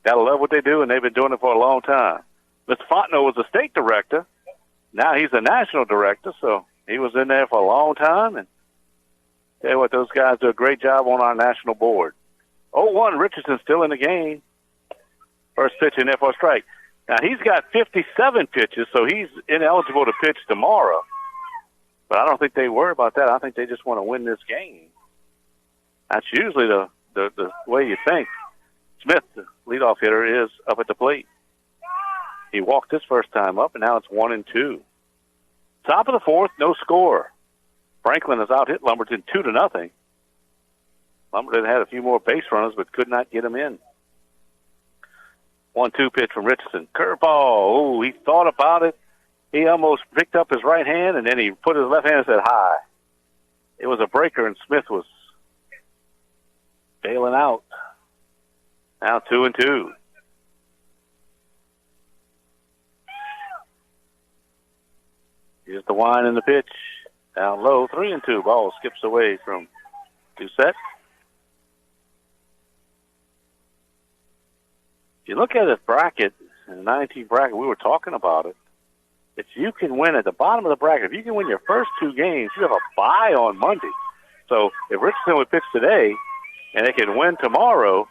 Gotta love what they do, and they've been doing it for a long time. Mr. Fontenot was the state director. Now he's the national director, so he was in there for a long time. And tell you what, those guys do a great job on our national board. 0-1, Richardson still in the game. First pitch in there for a strike. Now he's got 57 pitches, so he's ineligible to pitch tomorrow. But I don't think they worry about that. I think they just want to win this game. That's usually the way you think. Smith, the leadoff hitter, is up at the plate. He walked his first time up, and now it's 1-2. Top of the fourth, no score. Franklin has out-hit Lumberton 2-0. Lumberton had a few more base runners, but could not get him in. 1-2 pitch from Richardson. Curveball. Oh, he thought about it. He almost picked up his right hand, and then he put his left hand and said, hi. It was a breaker, and Smith was bailing out. Now 2-2. Here's the wind and the pitch. Down low, 3-2. Ball skips away from Doucette. If you look at this bracket, in the 19 bracket, we were talking about it. If you can win at the bottom of the bracket, if you can win your first 2 games, you have a bye on Monday. So if Richardson would pitch today and they can win tomorrow,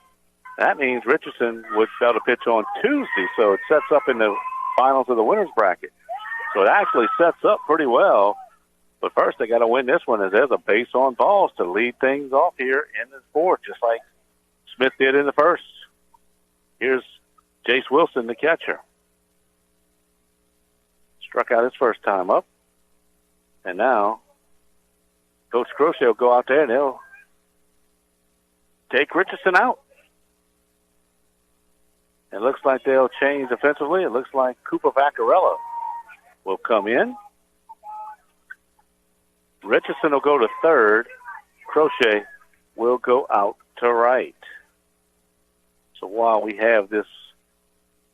that means Richardson would be able to pitch on Tuesday. So it sets up in the finals of the winners bracket. So it actually sets up pretty well. But first they got to win this one, as there's a base on balls to lead things off here in the fourth, just like Smith did in the first. Here's Jace Wilson, the catcher. Struck out his first time up. And now Coach Crochet will go out there and he'll take Richardson out. It looks like they'll change defensively. It looks like Cooper Vaccarella will come in. Richardson will go to third. Crochet will go out to right. So while we have this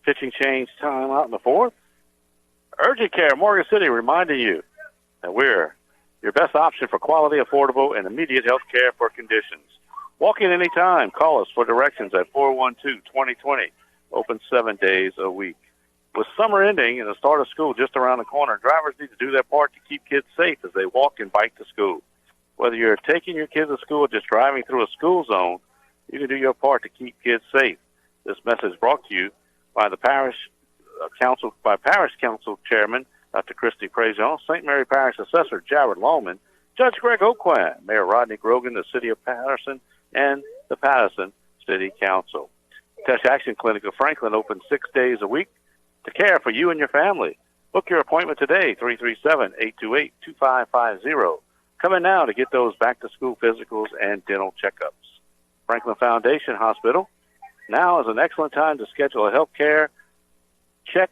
pitching change time out in the fourth, Urgent Care Morgan City reminding you that we're your best option for quality, affordable, and immediate health care for conditions. Walk in anytime. Call us for directions at 412-2020. Open 7 days a week. With summer ending and the start of school just around the corner, drivers need to do their part to keep kids safe as they walk and bike to school. Whether you're taking your kids to school or just driving through a school zone, you can do your part to keep kids safe. This message is brought to you by the Parish Council, by Parish Council Chairman Dr. Christy Prejean, St. Mary Parish Assessor Jared Lowman, Judge Greg Oquan, Mayor Rodney Grogan, the City of Patterson, and the Patterson City Council. Test Action Clinic of Franklin open 6 days a week to care for you and your family. Book your appointment today, 337-828-2550. Come in now to get those back-to-school physicals and dental checkups. Franklin Foundation Hospital, now is an excellent time to schedule a health care check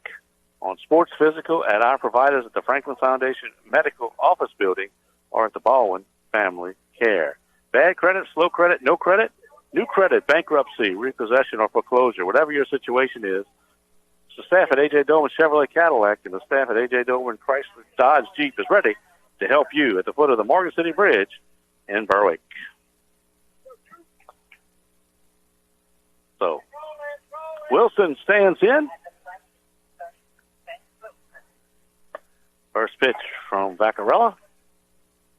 on sports physical at our providers at the Franklin Foundation Medical Office Building or at the Baldwin Family Care. Bad credit, slow credit, no credit, new credit, bankruptcy, repossession, or foreclosure, whatever your situation is, the staff at A.J. Dolman Chevrolet Cadillac and the staff at A.J. Dolman Chrysler Dodge Jeep is ready to help you at the foot of the Morgan City Bridge in Berwick. So, Wilson stands in. First pitch from Vaccarella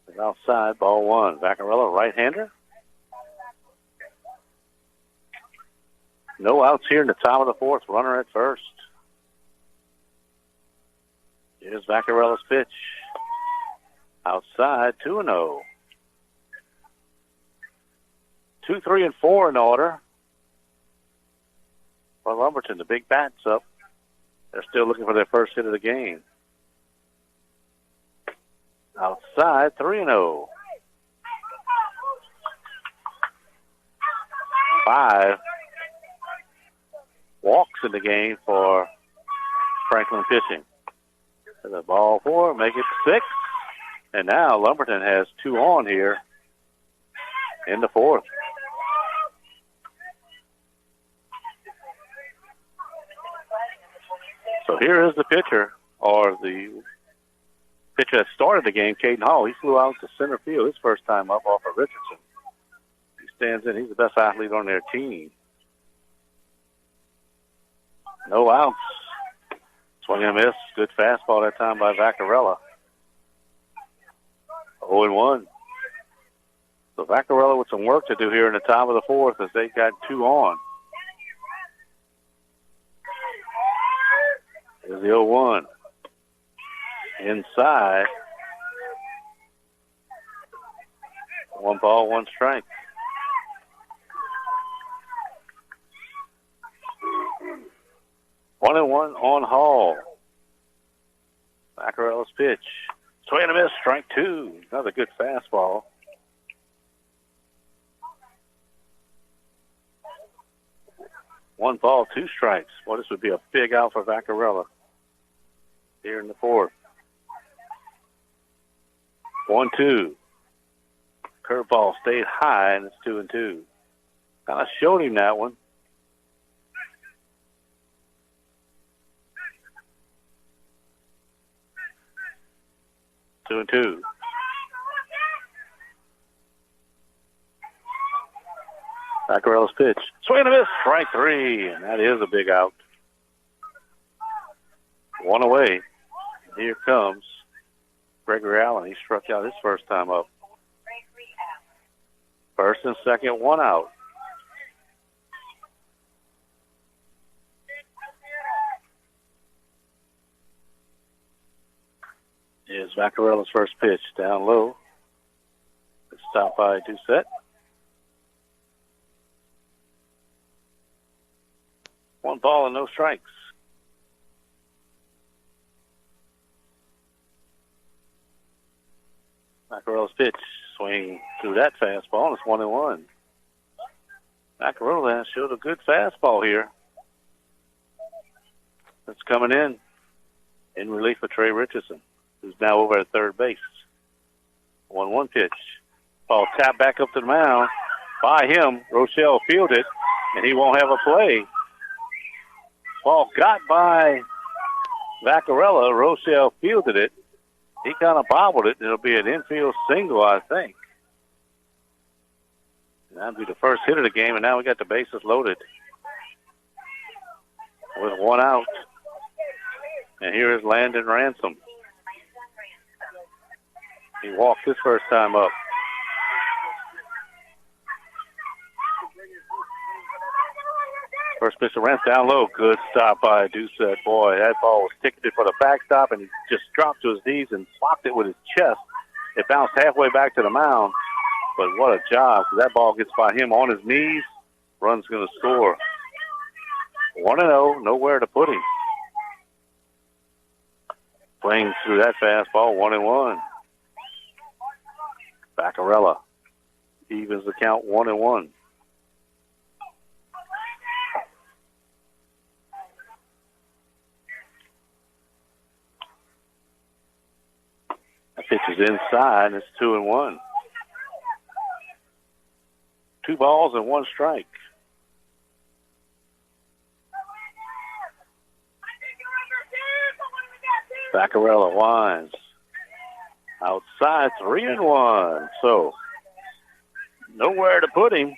is outside, ball one. Vaccarella, right-hander. No outs here in the top of the fourth. Runner at first. Here's Vaccarella's pitch. Outside, 2-0. 2, 3, and 4 in order. For Lumberton, the big bat's up. They're still looking for their first hit of the game. Outside, 3-0. 5 walks in the game for Franklin pitching. So the ball 4, make it 6. And now Lumberton has 2 on here in the fourth. So here is the pitcher, or the pitcher that started the game, Caden Hall. He flew out to center field his first time up off of Richardson. He stands in. He's the best athlete on their team. No outs. Swing and a miss. Good fastball that time by Vaccarella. 0-1. So Vaccarella with some work to do here in the top of the fourth as they got 2 on. Here's the 0-1. Inside. 1 ball, 1 strike. One and 1 on Hall. Vaccarella's pitch. Swing and a miss, strike 2. Another good fastball. One ball, 2 strikes. Well, this would be a big out for Vaccarella here in the fourth. 1-2. Curveball stayed high, and it's 2-2. Kind of showed him that one. Two and two. Vaccarella's pitch. Swing and a miss. Strike three. And that is a big out. One away. Here comes Gregory Allen. He struck out his first time up. First and second, one out. Is Vaccarella's first pitch down low. It's stopped by Doucette. 1 ball and no strikes. Vaccarella's pitch. Swing through that fastball, and it's 1-1. Vaccarella has showed a good fastball here. It's coming in relief of Trey Richardson, who's now over at third base. 1-1 pitch. Ball tapped back up to the mound by him. Rochelle fielded, and he won't have a play. Ball got by Vaccarella. Rochelle fielded it. He kind of bobbled it. It'll be an infield single, I think. And that'll be the first hit of the game, and now we got the bases loaded with 1 out. And here is Landon Ransom. He walked his first time up. First pitch to Ransom down low. Good stop by Doucette. Boy, that ball was ticketed for the backstop, and he just dropped to his knees and blocked it with his chest. It bounced halfway back to the mound. But what a job, because that ball gets by him on his knees. Run's going to score. 1-0, nowhere to put him. Playing through that fastball, 1-1. Vaccarella evens the count 1-1. That pitch is inside, and it's 2-1. 2 balls and 1 strike. Vaccarella winds. Outside, 3-1. So, nowhere to put him.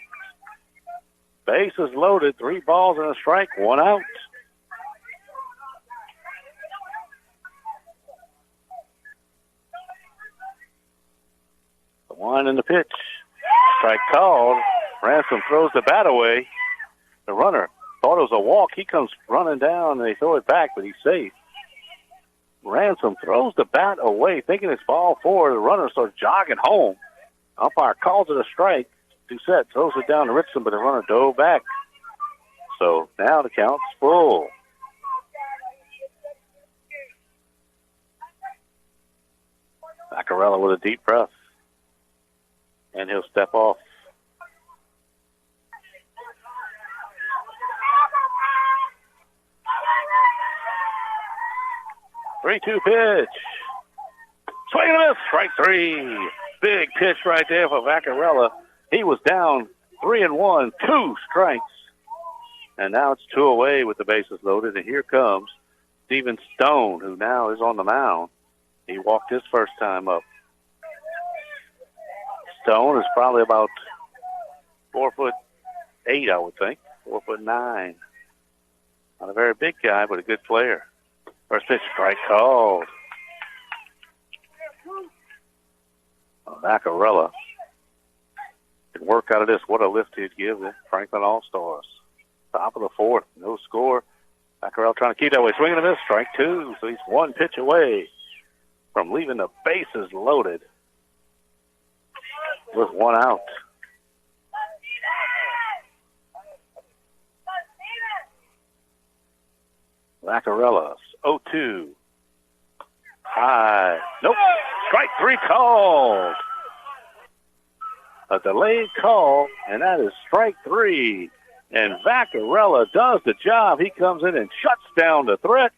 Bases loaded, 3 balls and a strike, 1 out. The one and the pitch. Strike called. Ransom throws the bat away. The runner thought it was a walk. He comes running down, and they throw it back, but he's safe. Ransom throws the bat away, thinking it's ball 4. The runner starts jogging home. Umpire calls it a strike. Doucette throws it down to Richardson, but the runner dove back. So now the count's full. Vaccarella with a deep breath. And he'll step off. Three-two pitch. Swing and a miss. Strike 3. Big pitch right there for Vaccarella. He was down 3-1, 2 strikes. And now it's 2 away with the bases loaded. And here comes Steven Stone, who now is on the mound. He walked his first time up. Stone is probably about 4'8", I would think. 4'9". Not a very big guy, but a good player. First pitch, strike called. Vaccarella can work out of this. What a lift he'd give the Franklin All-Stars. Top of the 4th, no score. Vaccarella trying to keep that way. Swinging and a miss, strike 2. So he's 1 pitch away from leaving the bases loaded with 1 out. Vaccarella's 0-2. High. Nope. Strike 3 called. A delayed call, and that is strike 3. And Vaccarella does the job. He comes in and shuts down the threat.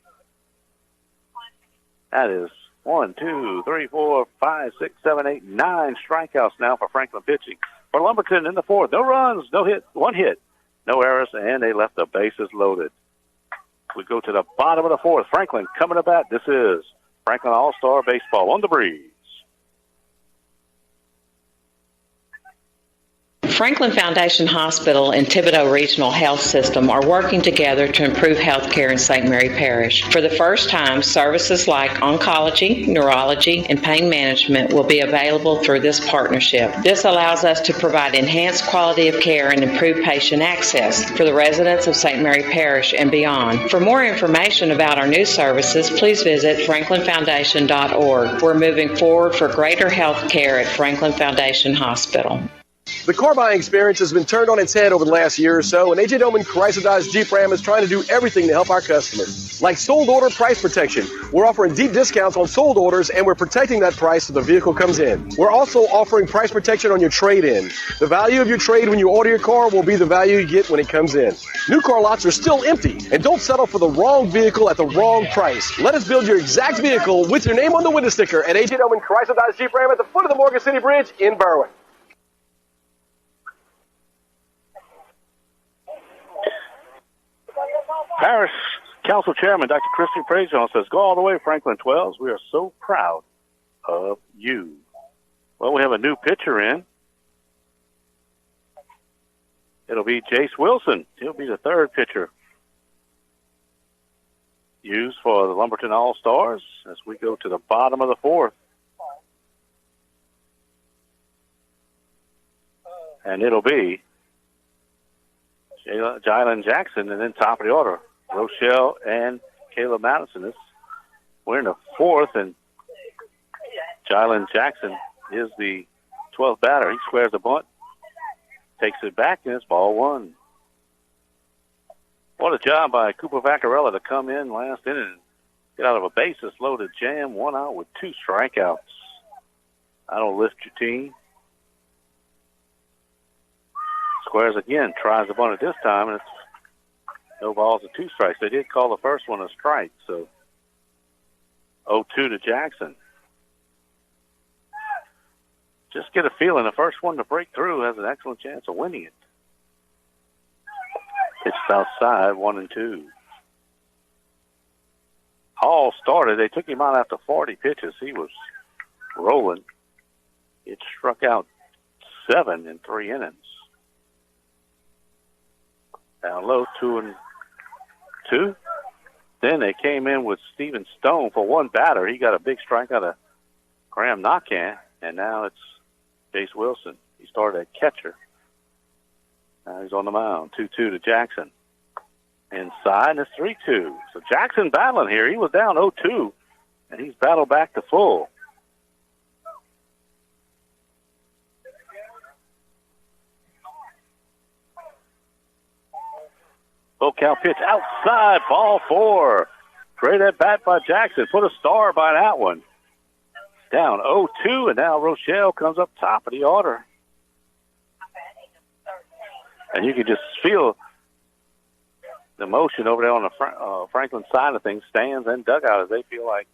That is 1, 2, 3, 4, 5, 6, 7, 8, 9 strikeouts now for Franklin pitching. For Lumberton in the fourth, no runs, no hit, one hit, no errors, and they left the bases loaded. We go to the bottom of the fourth. Franklin coming to bat. This is Franklin All-Star Baseball on the breeze. Franklin Foundation Hospital and Thibodeau Regional Health System are working together to improve health care in St. Mary Parish. For the first time, services like oncology, neurology, and pain management will be available through this partnership. This allows us to provide enhanced quality of care and improve patient access for the residents of St. Mary Parish and beyond. For more information about our new services, please visit franklinfoundation.org. We're moving forward for greater health care at Franklin Foundation Hospital. The car buying experience has been turned on its head over the last year or so, and A.J. Doman Chrysler Dodge Jeep Ram is trying to do everything to help our customers. Like sold order price protection. We're offering deep discounts on sold orders, and we're protecting that price so the vehicle comes in. We're also offering price protection on your trade-in. The value of your trade when you order your car will be the value you get when it comes in. New car lots are still empty, and don't settle for the wrong vehicle at the wrong price. Let us build your exact vehicle with your name on the window sticker at A.J. Doman Chrysler Dodge Jeep Ram at the foot of the Morgan City Bridge in Berwick. Parish Council Chairman Dr. Christy Prejean says, go all the way, Franklin 12s. We are so proud of you. Well, we have a new pitcher in. It'll be Jace Wilson. He'll be the third pitcher used for the Lumberton All-Stars as we go to the bottom of the fourth. And it'll be Jalen Jackson, and then top of the order, Rochelle and Caleb Madison. We're in the fourth, and Jalen Jackson is the 12th batter. He squares the bunt, takes it back, and it's ball one. What a job by Cooper Vaccarella to come in last inning and get out of a bases-loaded jam, one out with 2 strikeouts. That'll lift your team. Squares again, tries the bunt at this time, and it's no balls and 2 strikes. They did call the first one a strike, so 0-2 to Jackson. Just get a feeling the first one to break through has an excellent chance of winning it. Pitched outside, 1-2. Hall started. They took him out after 40 pitches. He was rolling. It struck out 7 in 3 innings. Down low, 2-2. Then they came in with Steven Stone for one batter. He got a big strike out of Graham Knockan, and now it's Jace Wilson. He started at catcher. Now he's on the mound, 2-2 to Jackson. Inside, and it's 3-2. So Jackson battling here. He was down 0-2, and he's battled back to full. Low count pitch outside, ball 4. Great at bat by Jackson. Put a star by that one. Down 0-2, and now Rochelle comes up top of the order. And you can just feel the motion over there on the Franklin side of things, stands and dugout, as they feel like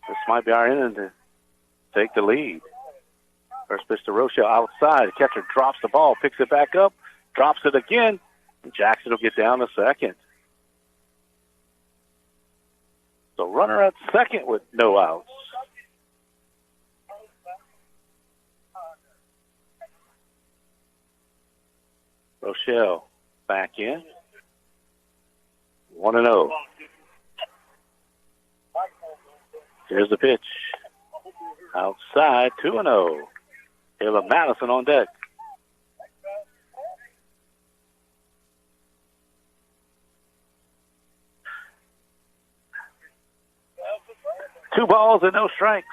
this might be our inning to take the lead. First pitch to Rochelle outside. The catcher drops the ball, picks it back up, drops it again. Jackson will get down to second. So runner at second with no outs. Rochelle back in. 1-0. Here's the pitch. Outside, 2-0. Caleb Madison on deck. Two balls and no strikes.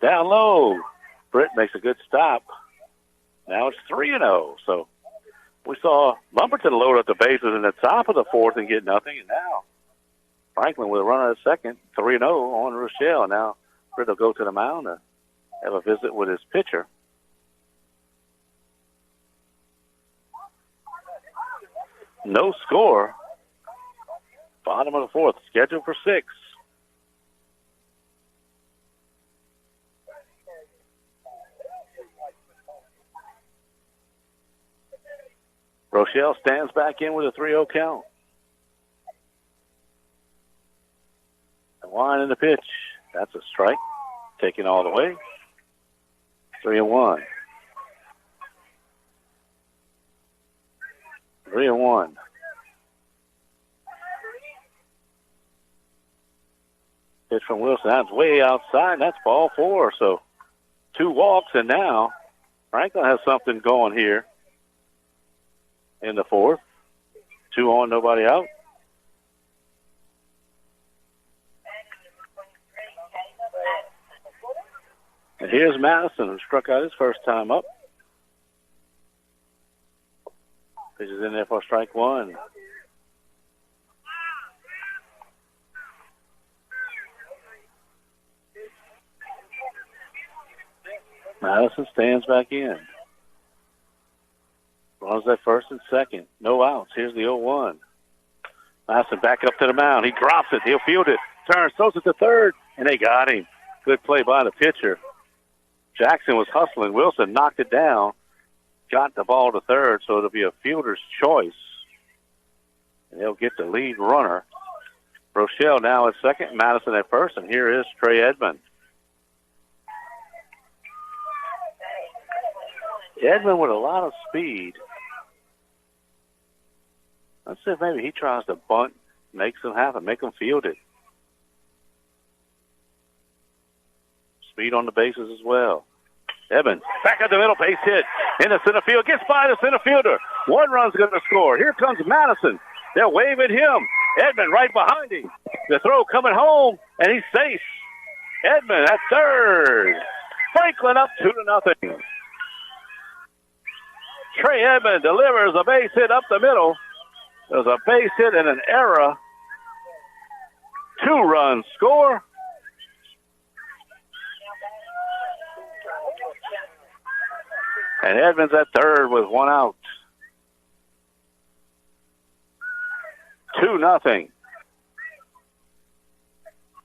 Down low. Britt makes a good stop. Now it's 3-0. So we saw Lumberton load up the bases in the top of the fourth and get nothing. And now Franklin with a runner at second, 3-0 on Rochelle. Now Britt will go to the mound to have a visit with his pitcher. No score. Bottom of the fourth, scheduled for 6. Rochelle stands back in with a 3-0 count. The line in the pitch. That's a strike. Taken all the way. 3-1. 3-1. Pitch from Wilson. That's way outside. That's ball 4. So 2 walks, and now Franklin has something going here in the 4th. 2 on, nobody out. And here's Madison, who struck out his first time up. Pitch is in there for strike 1. Madison stands back in. Runs that first and second. No outs. Here's the 0-1. Madison back up to the mound. He drops it. He'll field it. Turns, throws it to third, and they got him. Good play by the pitcher. Jackson was hustling. Wilson knocked it down. Got the ball to third, so it'll be a fielder's choice. And they'll get the lead runner. Rochelle now at second, Madison at first, and here is Trey Edmond. Edmond with a lot of speed. Let's see if maybe he tries to bunt, makes them happen, make them field it. Speed on the bases as well. Edmond back at the middle, base hit in the center field, gets by the center fielder. 1 run's going to score. Here comes Madison. They'll wave at him. Edmond right behind him. The throw coming home, and he's safe. Edmond at third. Franklin up 2-0. Trey Edmond delivers a base hit up the middle. There's a base hit and an error. 2-run score. And Edmonds at third with 1 out. 2-0.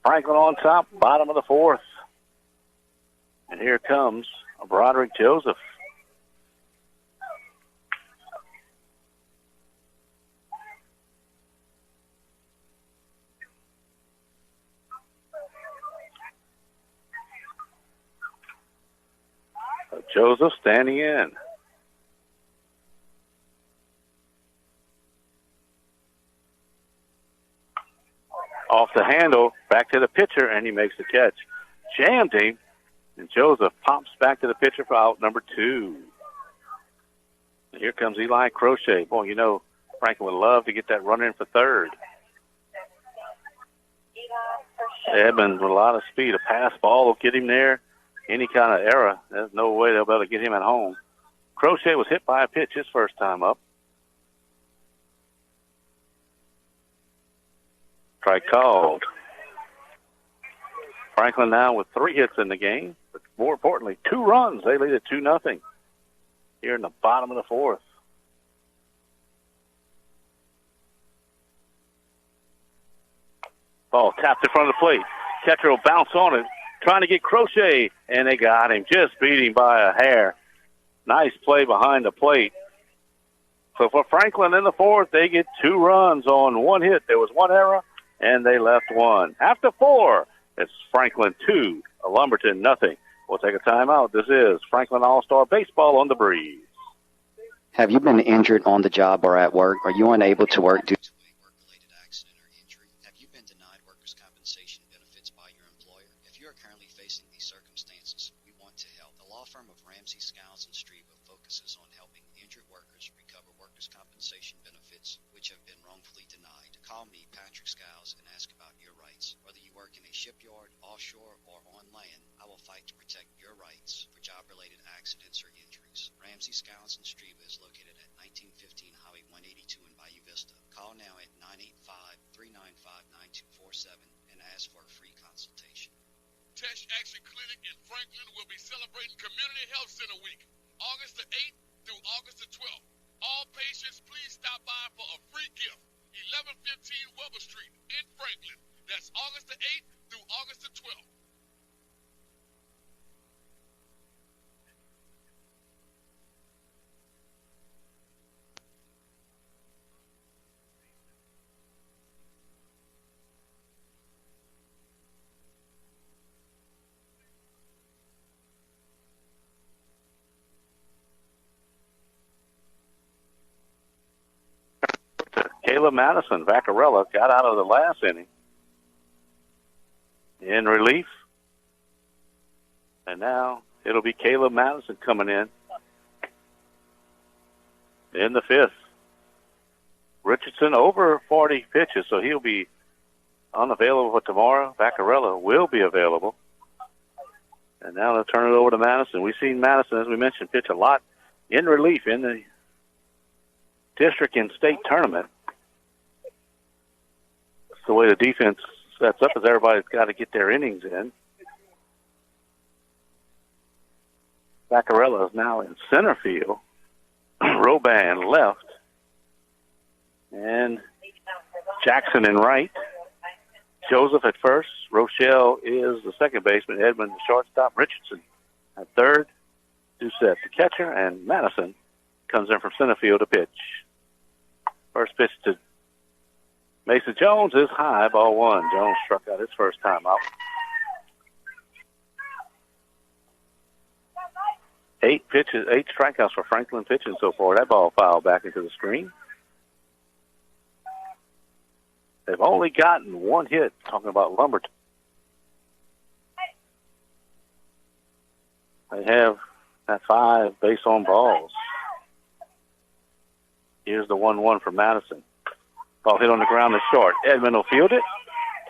Franklin on top, bottom of the 4th. And here comes Broderick Joseph. Joseph standing in. Off the handle, back to the pitcher, and he makes the catch. Jammed him, and Joseph pops back to the pitcher for out number 2. And here comes Eli Crochet. Boy, you know, Franklin would love to get that run in for third. Edmond with a lot of speed. A pass ball will get him there. Any kind of error, there's no way they'll be able to get him at home. Crochet was hit by a pitch his first time up. Strike called. Franklin now with 3 hits in the game, but more importantly, 2 runs. They lead at 2-0 here in the bottom of the 4th. Ball tapped in front of the plate. Catcher will bounce on it, trying to get Crochet, and they got him. Just beat him by a hair. Nice play behind the plate. So for Franklin in the 4th, they get 2 runs on 1 hit. There was 1 error, and they left 1. After 4, it's Franklin 2, Lumberton nothing. We'll take a timeout. This is Franklin All-Star Baseball on the Breeze. Have you been injured on the job or at work? Are you unable to work due to a work-related accident or injury? Have you been denied workers' compensation benefits by your employer? If you are currently facing these circumstances, we want to help. The law firm of Ramsey, Skiles & Streba focuses on helping injured workers recover workers' compensation benefits which have been wrongfully denied. Call me, Patrick Skiles, and ask about your rights. Whether you work in a shipyard, offshore, or on land, I will fight to protect your rights for job-related accidents or injuries. Ramsey, Skiles & Streba is located at 1915 Highway 182 in Bayou Vista. Call now at 985-395-9247 and ask for a free consultation. Tesh Action Clinic in Franklin will be celebrating Community Health Center Week, August the 8th through August the 12th. All patients, please stop by for a free gift. 1115 Weber Street in Franklin. That's August the 8th through August the 12th. Caleb Madison. Vaccarella got out of the last inning in relief. And now it'll be Caleb Madison coming in the fifth. Richardson over 40 pitches, so he'll be unavailable for tomorrow. Vaccarella will be available. And now they'll turn it over to Madison. We've seen Madison, as we mentioned, pitch a lot in relief in the district and state tournament. That's the way the defense sets up, is everybody's got to get their innings in. Vaccarella is now in center field. Roban left. And Jackson in right. Joseph at first. Rochelle is the second baseman. Edmund the shortstop. Richardson at third. Doucette the catcher. And Madison comes in from center field to pitch. First pitch to Mason Jones is high, ball one. Jones struck out his first time out. 8 pitches, 8 strikeouts for Franklin pitching so far. That ball fouled back into the screen. They've only gotten one hit, talking about Lumberton. They have that 5 base on balls. Here's the 1-1 for Madison. Ball hit on the ground is short. Edmund will field it,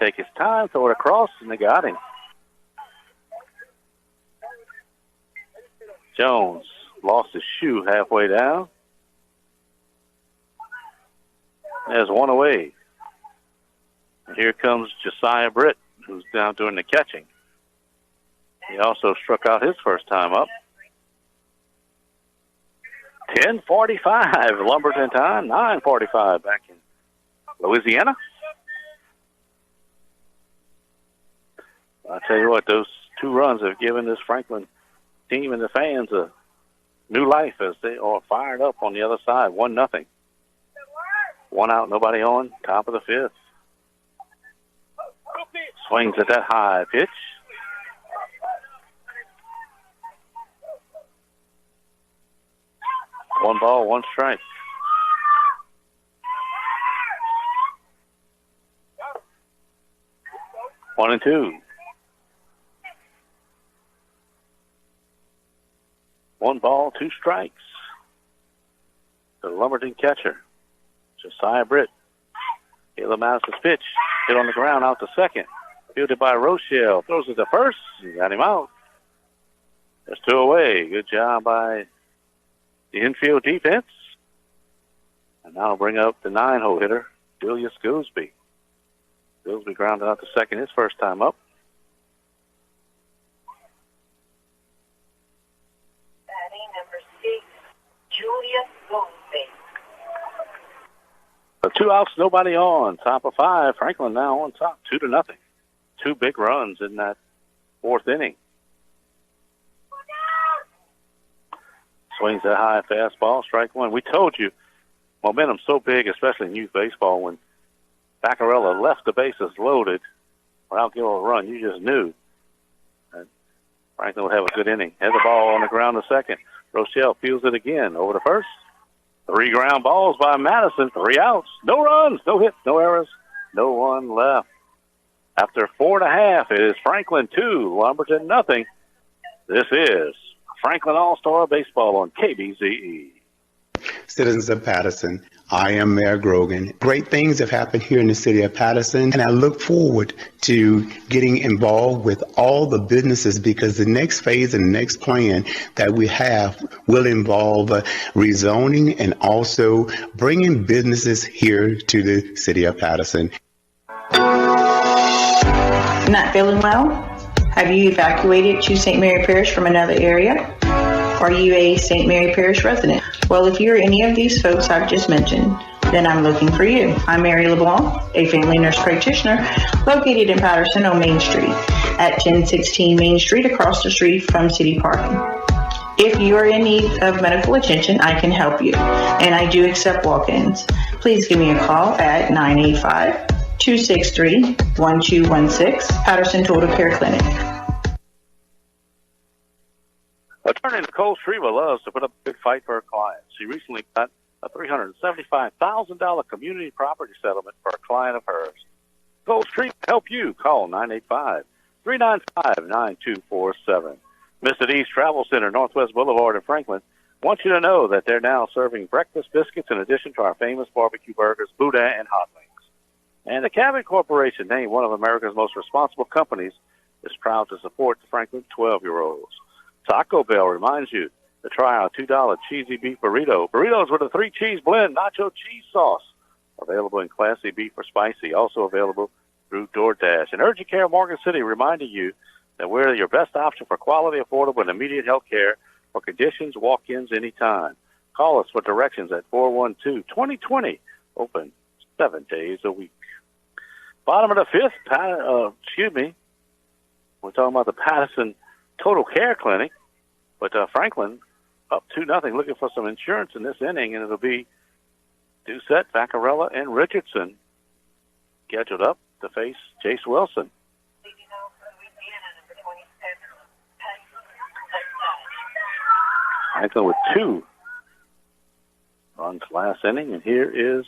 take his time, throw it across, and they got him. Jones lost his shoe halfway down. There's one away. And here comes Josiah Britt, who's down doing the catching. He also struck out his first time up. 10:45 Lumberton time, 9:45 back in Louisiana. I tell you what, those 2 runs have given this Franklin team and the fans a new life as they are fired up on the other side. 1-0. 1 out, nobody on, top of the 5th. Swings at that high pitch. One ball, 1 strike. One and 2. 1 ball, 2 strikes. The Lumberton catcher, Josiah Britt. Caleb Madison's pitch, hit on the ground, out to second. Fielded by Rochelle, throws it to first, got him out. There's 2 away. Good job by the infield defense. And now I'll bring up the 9-hole hitter, Julius Goolsby. Goolsby grounded out to second his first time up. Batting number 6, Julius Goolsby. So 2 outs, nobody on. Top of 5. Franklin now on top, 2-0. 2 big runs in that 4th inning. Swings that high fastball, strike 1. We told you momentum's so big, especially in youth baseball, when Vaccarella left the bases loaded without giving a run, you just knew that Franklin would have a good inning. Had the ball on the ground to second. Rochelle fields it again over to first. 3 ground balls by Madison, 3 outs. No runs, no hits, no errors, no one left. After 4.5, it is Franklin 2, Lumberton nothing. This is Franklin All-Star Baseball on KBZE. Citizens of Patterson, I am Mayor Grogan. Great things have happened here in the city of Patterson, and I look forward to getting involved with all the businesses because the next phase and the next plan that we have will involve rezoning and also bringing businesses here to the city of Patterson. Not feeling well? Have you evacuated to St. Mary Parish from another area? Are you a St. Mary Parish resident? Well, if you're any of these folks I've just mentioned, then I'm looking for you. I'm Mary LeBlanc, a family nurse practitioner located in Patterson on Main Street at 1016 Main Street across the street from City Parking. If you are in need of medical attention, I can help you, and I do accept walk-ins. Please give me a call at 985-263-1216, Patterson Total Care Clinic. Attorney Nicole Shriva loves to put up a big fight for her clients. She recently got a $375,000 community property settlement for a client of hers. Gold Street, help you. Call 985-395-9247. Mr. D's Travel Center, Northwest Boulevard in Franklin, wants you to know that they're now serving breakfast biscuits in addition to our famous barbecue burgers, boudin, and hot wings. And the Cabot Corporation, named one of America's most responsible companies, is proud to support the Franklin 12-year-olds. Taco Bell reminds you to try our $2 cheesy beef burrito. Burritos with a 3-cheese blend nacho cheese sauce. Available in classy beef or spicy. Also available through DoorDash. And Urgent Care Morgan City reminding you that we're your best option for quality, affordable, and immediate health care for conditions, walk-ins, anytime. Call us for directions at 412-2020. Open 7 days a week. Bottom of the fifth, we're talking about the Patterson Total Care Clinic, but Franklin up 2-0, looking for some insurance in this inning, and it'll be Doucette, Vaccarella, and Richardson scheduled up to face Chase Wilson. Franklin with 2 runs last inning, and here is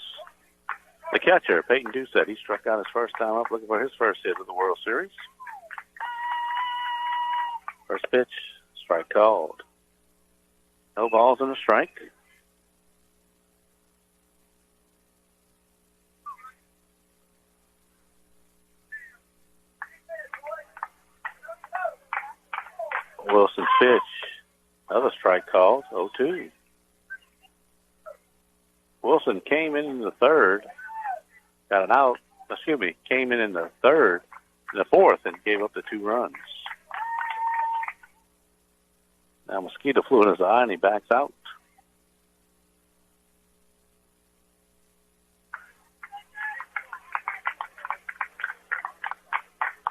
the catcher, Peyton Doucette. He struck out his first time up, looking for his first hit of the World Series. First pitch, strike called. No balls and a strike. Wilson's pitch, another strike called, 0-2. Wilson came in the third, got an out, came in the fourth, and gave up the 2 runs. Now mosquito flew in his eye, and he backs out.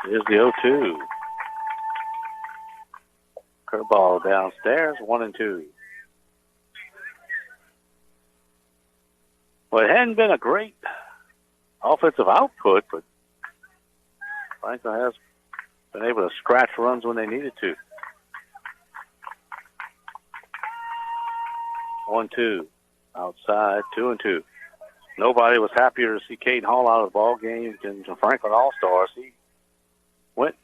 Here's the 0-2. Curveball downstairs, 1-2. Well, it hadn't been a great offensive output, but Franklin has been able to scratch runs when they needed to. 1-2. Outside, 2-2. Nobody was happier to see Caden Hall out of the ball game than the Franklin All-Stars. He went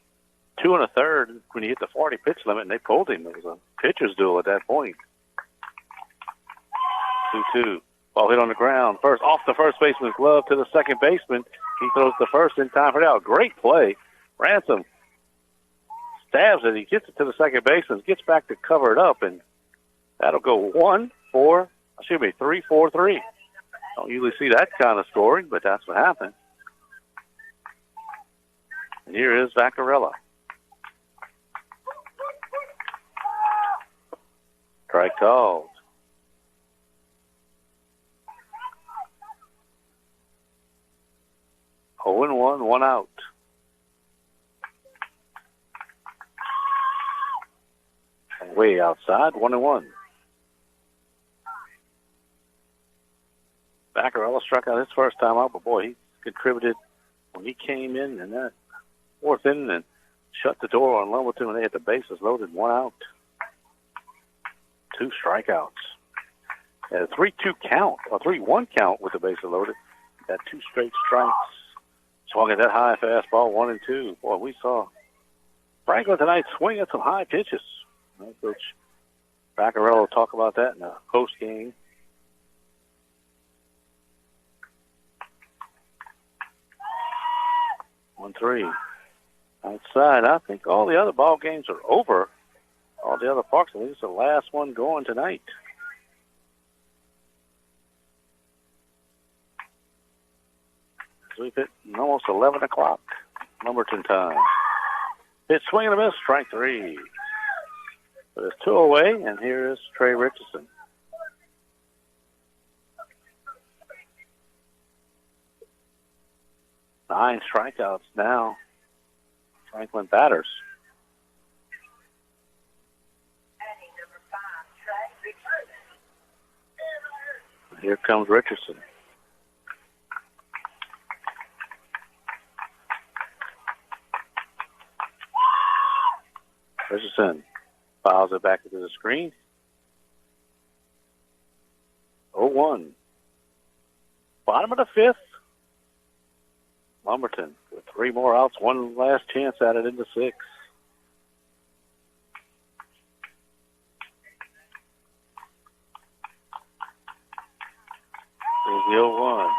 2 1/3 when he hit the 40 pitch limit, and they pulled him. It was a pitcher's duel at that point. 2-2. Ball hit on the ground. First, off the first baseman's glove to the second baseman. He throws the first in time for the out. Great play. Ransom stabs it. He gets it to the second baseman, gets back to cover it up, and that'll go 3-4-3. Don't usually see that kind of scoring, but that's what happened. And here is Vaccarella. Strike called. Oh, and 1 out. And way outside, 1-1. Vaccarella struck out his first time out, but boy, he contributed when he came in that fourth inning and shut the door on Lumberton when they had the bases loaded, 1 out. 2 strikeouts. Had a 3-2 count, or 3-1 count with the bases loaded. Got 2 straight strikes. Swung at that high fastball, 1-2. Boy, we saw Franklin tonight swing at some high pitches. Coach Vaccarella will talk about that in the post game. One 3 outside. I think all the other ball games are over. All the other parks. This is the last one going tonight. We've hit almost 11 o'clock, Lumberton time. Pitch swing and a miss, strike 3. But it's 2 away, and here is Trey Richardson. Nine strikeouts now. Franklin batters. Here comes Richardson. Richardson files it back into the screen. 0-1 1. Bottom of the 5th. Lumberton with 3 more outs, one last chance at it into 6. Here's the 0-1.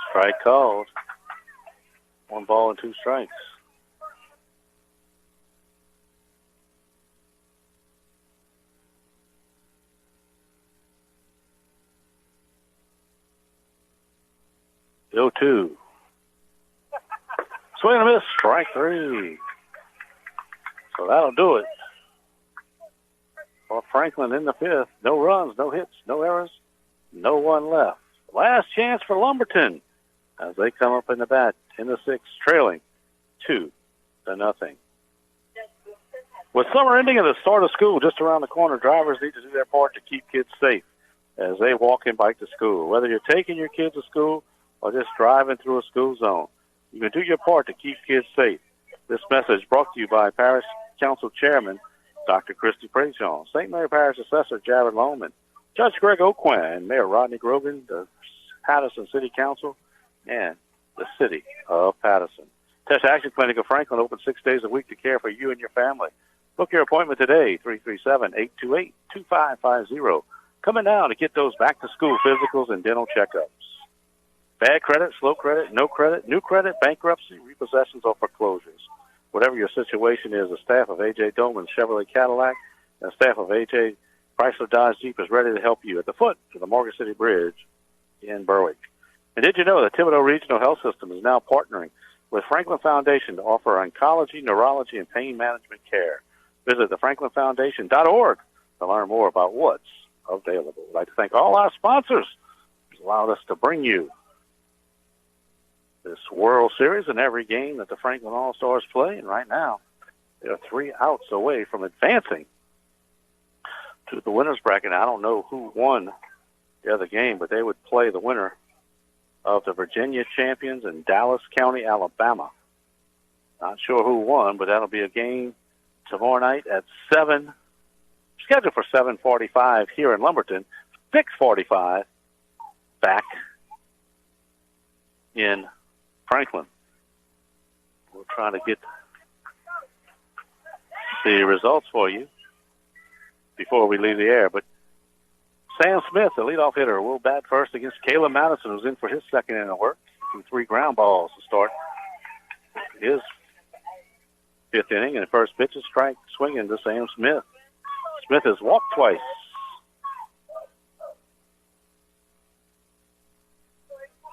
Strike called. 1 ball and 2 strikes. The 0-2. Swing and a miss, strike 3. So that'll do it for Franklin in the 5th. No runs, no hits, no errors, no one left. Last chance for Lumberton as they come up in the bat in the 6th, trailing 2-0. With summer ending and the start of school just around the corner, drivers need to do their part to keep kids safe as they walk and bike to school. Whether you're taking your kids to school or just driving through a school zone, you can do your part to keep kids safe. This message brought to you by Parish Council Chairman Dr. Christy Prejean, St. Mary Parish Assessor Jared Lohman, Judge Greg O'Quinn, and Mayor Rodney Grogan, the Patterson City Council, and the City of Patterson. Test Action Clinic of Franklin open 6 days a week to care for you and your family. Book your appointment today, 337-828-2550. Coming down to get those back-to-school physicals and dental checkups. Bad credit, slow credit, no credit, new credit, bankruptcy, repossessions, or foreclosures. Whatever your situation is, the staff of A.J. Doman Chevrolet Cadillac and the staff of A.J. Chrysler Dodge Jeep is ready to help you at the foot of the Morgan City Bridge in Berwick. And did you know that Thibodeau Regional Health System is now partnering with Franklin Foundation to offer oncology, neurology, and pain management care? Visit thefranklinfoundation.org to learn more about what's available. I'd like to thank all our sponsors who's allowed us to bring you this World Series and every game that the Franklin All-Stars play. And right now, they are 3 outs away from advancing to the winner's bracket. I don't know who won the other game, but they would play the winner of the Virginia champions in Dallas County, Alabama. Not sure who won, but that'll be a game tomorrow night at 7, scheduled for 7:45 here in Lumberton, 6:45 back in Franklin. We'll try to get the results for you before we leave the air. But Sam Smith, the leadoff hitter, will bat first against Caleb Madison, who's in for his second inning of work, from 3 ground balls to start his 5th inning. And the first pitch is strike swinging to Sam Smith. Smith has walked twice.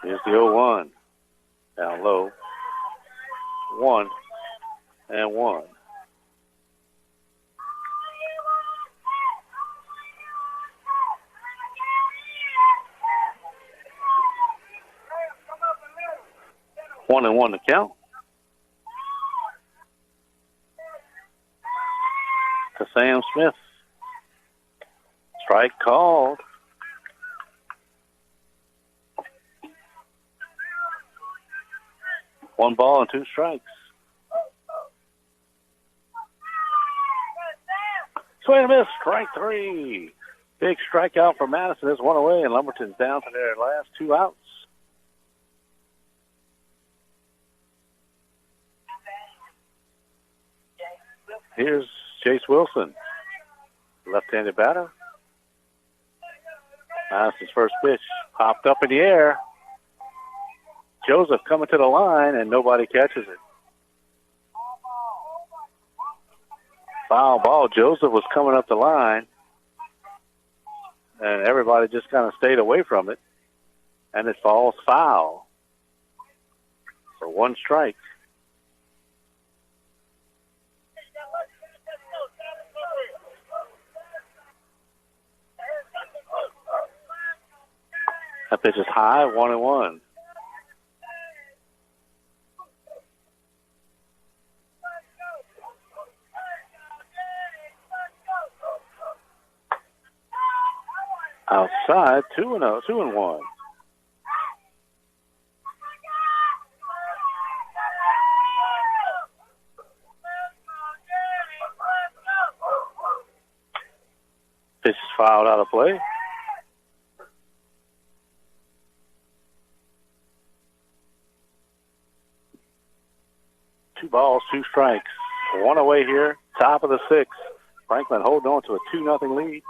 Here's the 0-1. Down low. 1-1. One and 1 to count. To Sam Smith. Strike called. One ball and 2 strikes. Swing and a miss, strike 3. Big strikeout for Madison. There's 1 away, and Lumberton's down to their last 2 outs. Here's Chase Wilson, left-handed batter. Madison's first pitch popped up in the air. Joseph coming to the line, and nobody catches it. Foul ball. Joseph was coming up the line, and everybody just kind of stayed away from it, and it falls foul for 1 strike. That pitch is high, 1-1. Outside, 2-0, 2-1. Pitch is fouled out of play. 2 balls, 2 strikes. 1 away here, top of the 6th. Franklin holding on to a 2-0 lead,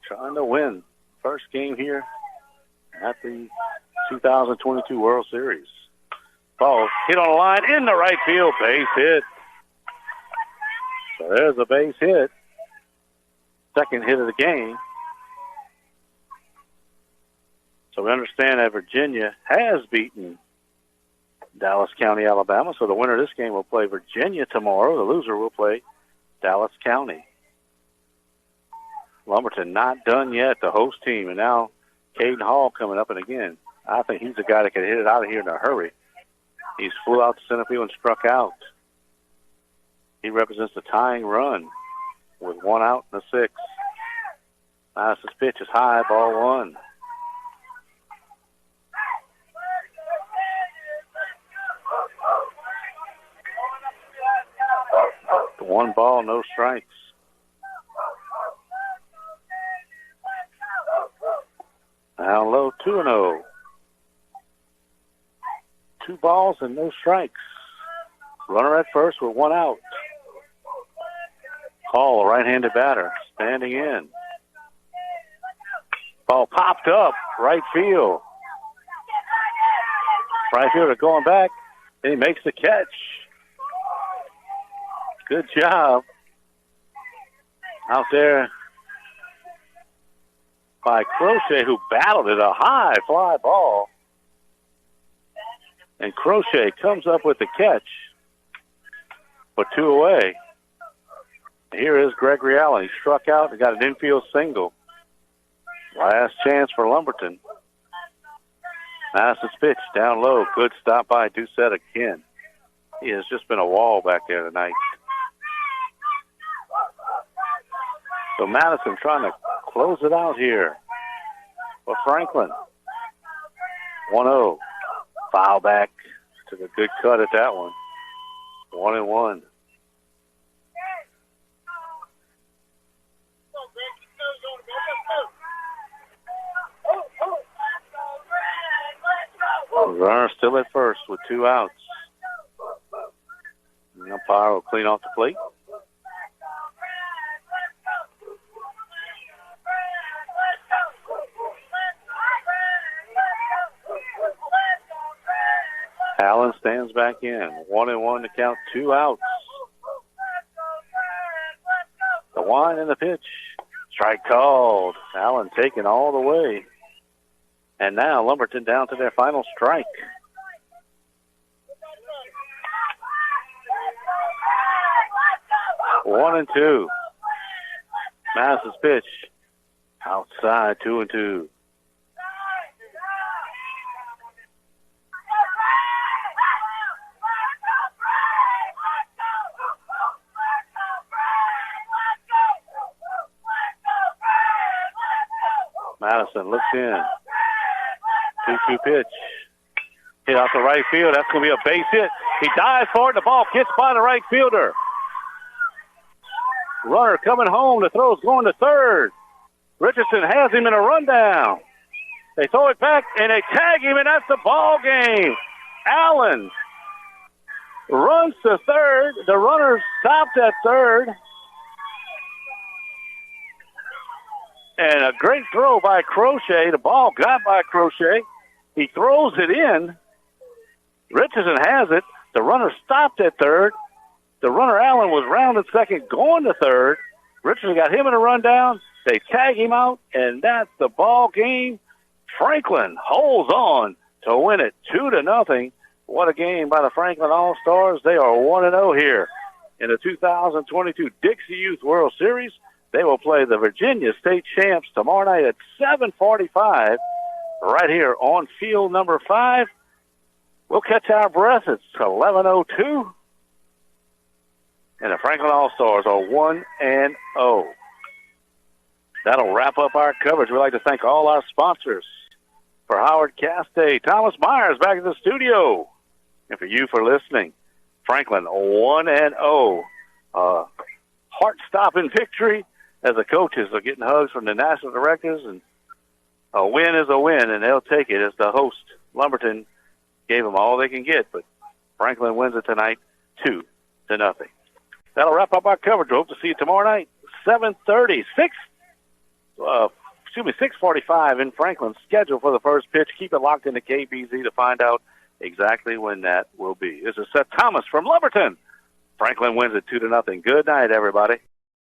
trying to win first game here at the 2022 World Series. Ball hit on the line in the right field, base hit. So there's a base hit. Second hit of the game. So we understand that Virginia has beaten Dallas County, Alabama. So the winner of this game will play Virginia tomorrow. The loser will play Dallas County. Lumberton not done yet, the host team. And now Caden Hall coming up. And again, I think he's a guy that can hit it out of here in a hurry. He's flew out to center field and struck out. He represents the tying run with 1 out in the 6th. Madison's pitch is high, ball 1. One ball, no strikes. Down low, 2-0. 2 balls and no strikes. Runner at first with 1 out. Hall, a right-handed batter, standing in. Ball popped up, right field. Right fielder going back, and he makes the catch. Good job out there by Crochet, who battled it, a high fly ball. And Crochet comes up with the catch for 2 away. Here is Gregory Allen. He struck out and got an infield single. Last chance for Lumberton. Madison's pitch down low. Good stop by Doucette again. He has just been a wall back there tonight. So Madison trying to close it out here for Franklin. 1-0. Foul back. Took a good cut at that one. 1-1. Runner still at first with 2 outs. The umpire will clean off the plate. Allen stands back in. 1-1 to count, 2 outs. The 1 and the pitch. Strike called. Allen taken all the way. And now Lumberton down to their final strike. One and 2. Madison's pitch. Outside, 2-2. Madison looks in. 2-2 pitch. Hit out the right field. That's going to be a base hit. He dives for it. The ball gets by the right fielder. Runner coming home. The throw's going to third. Richardson has him in a rundown. They throw it back, and they tag him, and that's the ball game. Allen runs to third. The runner stopped at third. And a great throw by Crochet. The ball got by Crochet. He throws it in. Richardson has it. The runner stopped at third. The runner, Allen, was rounded second, going to third. Richardson got him in a rundown. They tag him out, and that's the ball game. Franklin holds on to win it 2-0. What a game by the Franklin All-Stars. They are 1-0 here in the 2022 Dixie Youth World Series. They will play the Virginia State Champs tomorrow night at 7:45 right here on field number 5. We'll catch our breath. It's 11:02. And the Franklin All-Stars are 1-0. That'll wrap up our coverage. We'd like to thank all our sponsors. For Howard Castay, Thomas Myers back in the studio. And for you for listening, Franklin 1-0. Heart-stopping victory as the coaches are getting hugs from the national directors. And a win is a win, and they'll take it as the host. Lumberton gave them all they can get, but Franklin wins it tonight 2-0. That'll wrap up our coverage. Hope to see you tomorrow night, 6:45 in Franklin. Scheduled for the first pitch. Keep it locked into KBZ to find out exactly when that will be. This is Seth Thomas from Lumberton. Franklin wins it 2-0. Good night, everybody.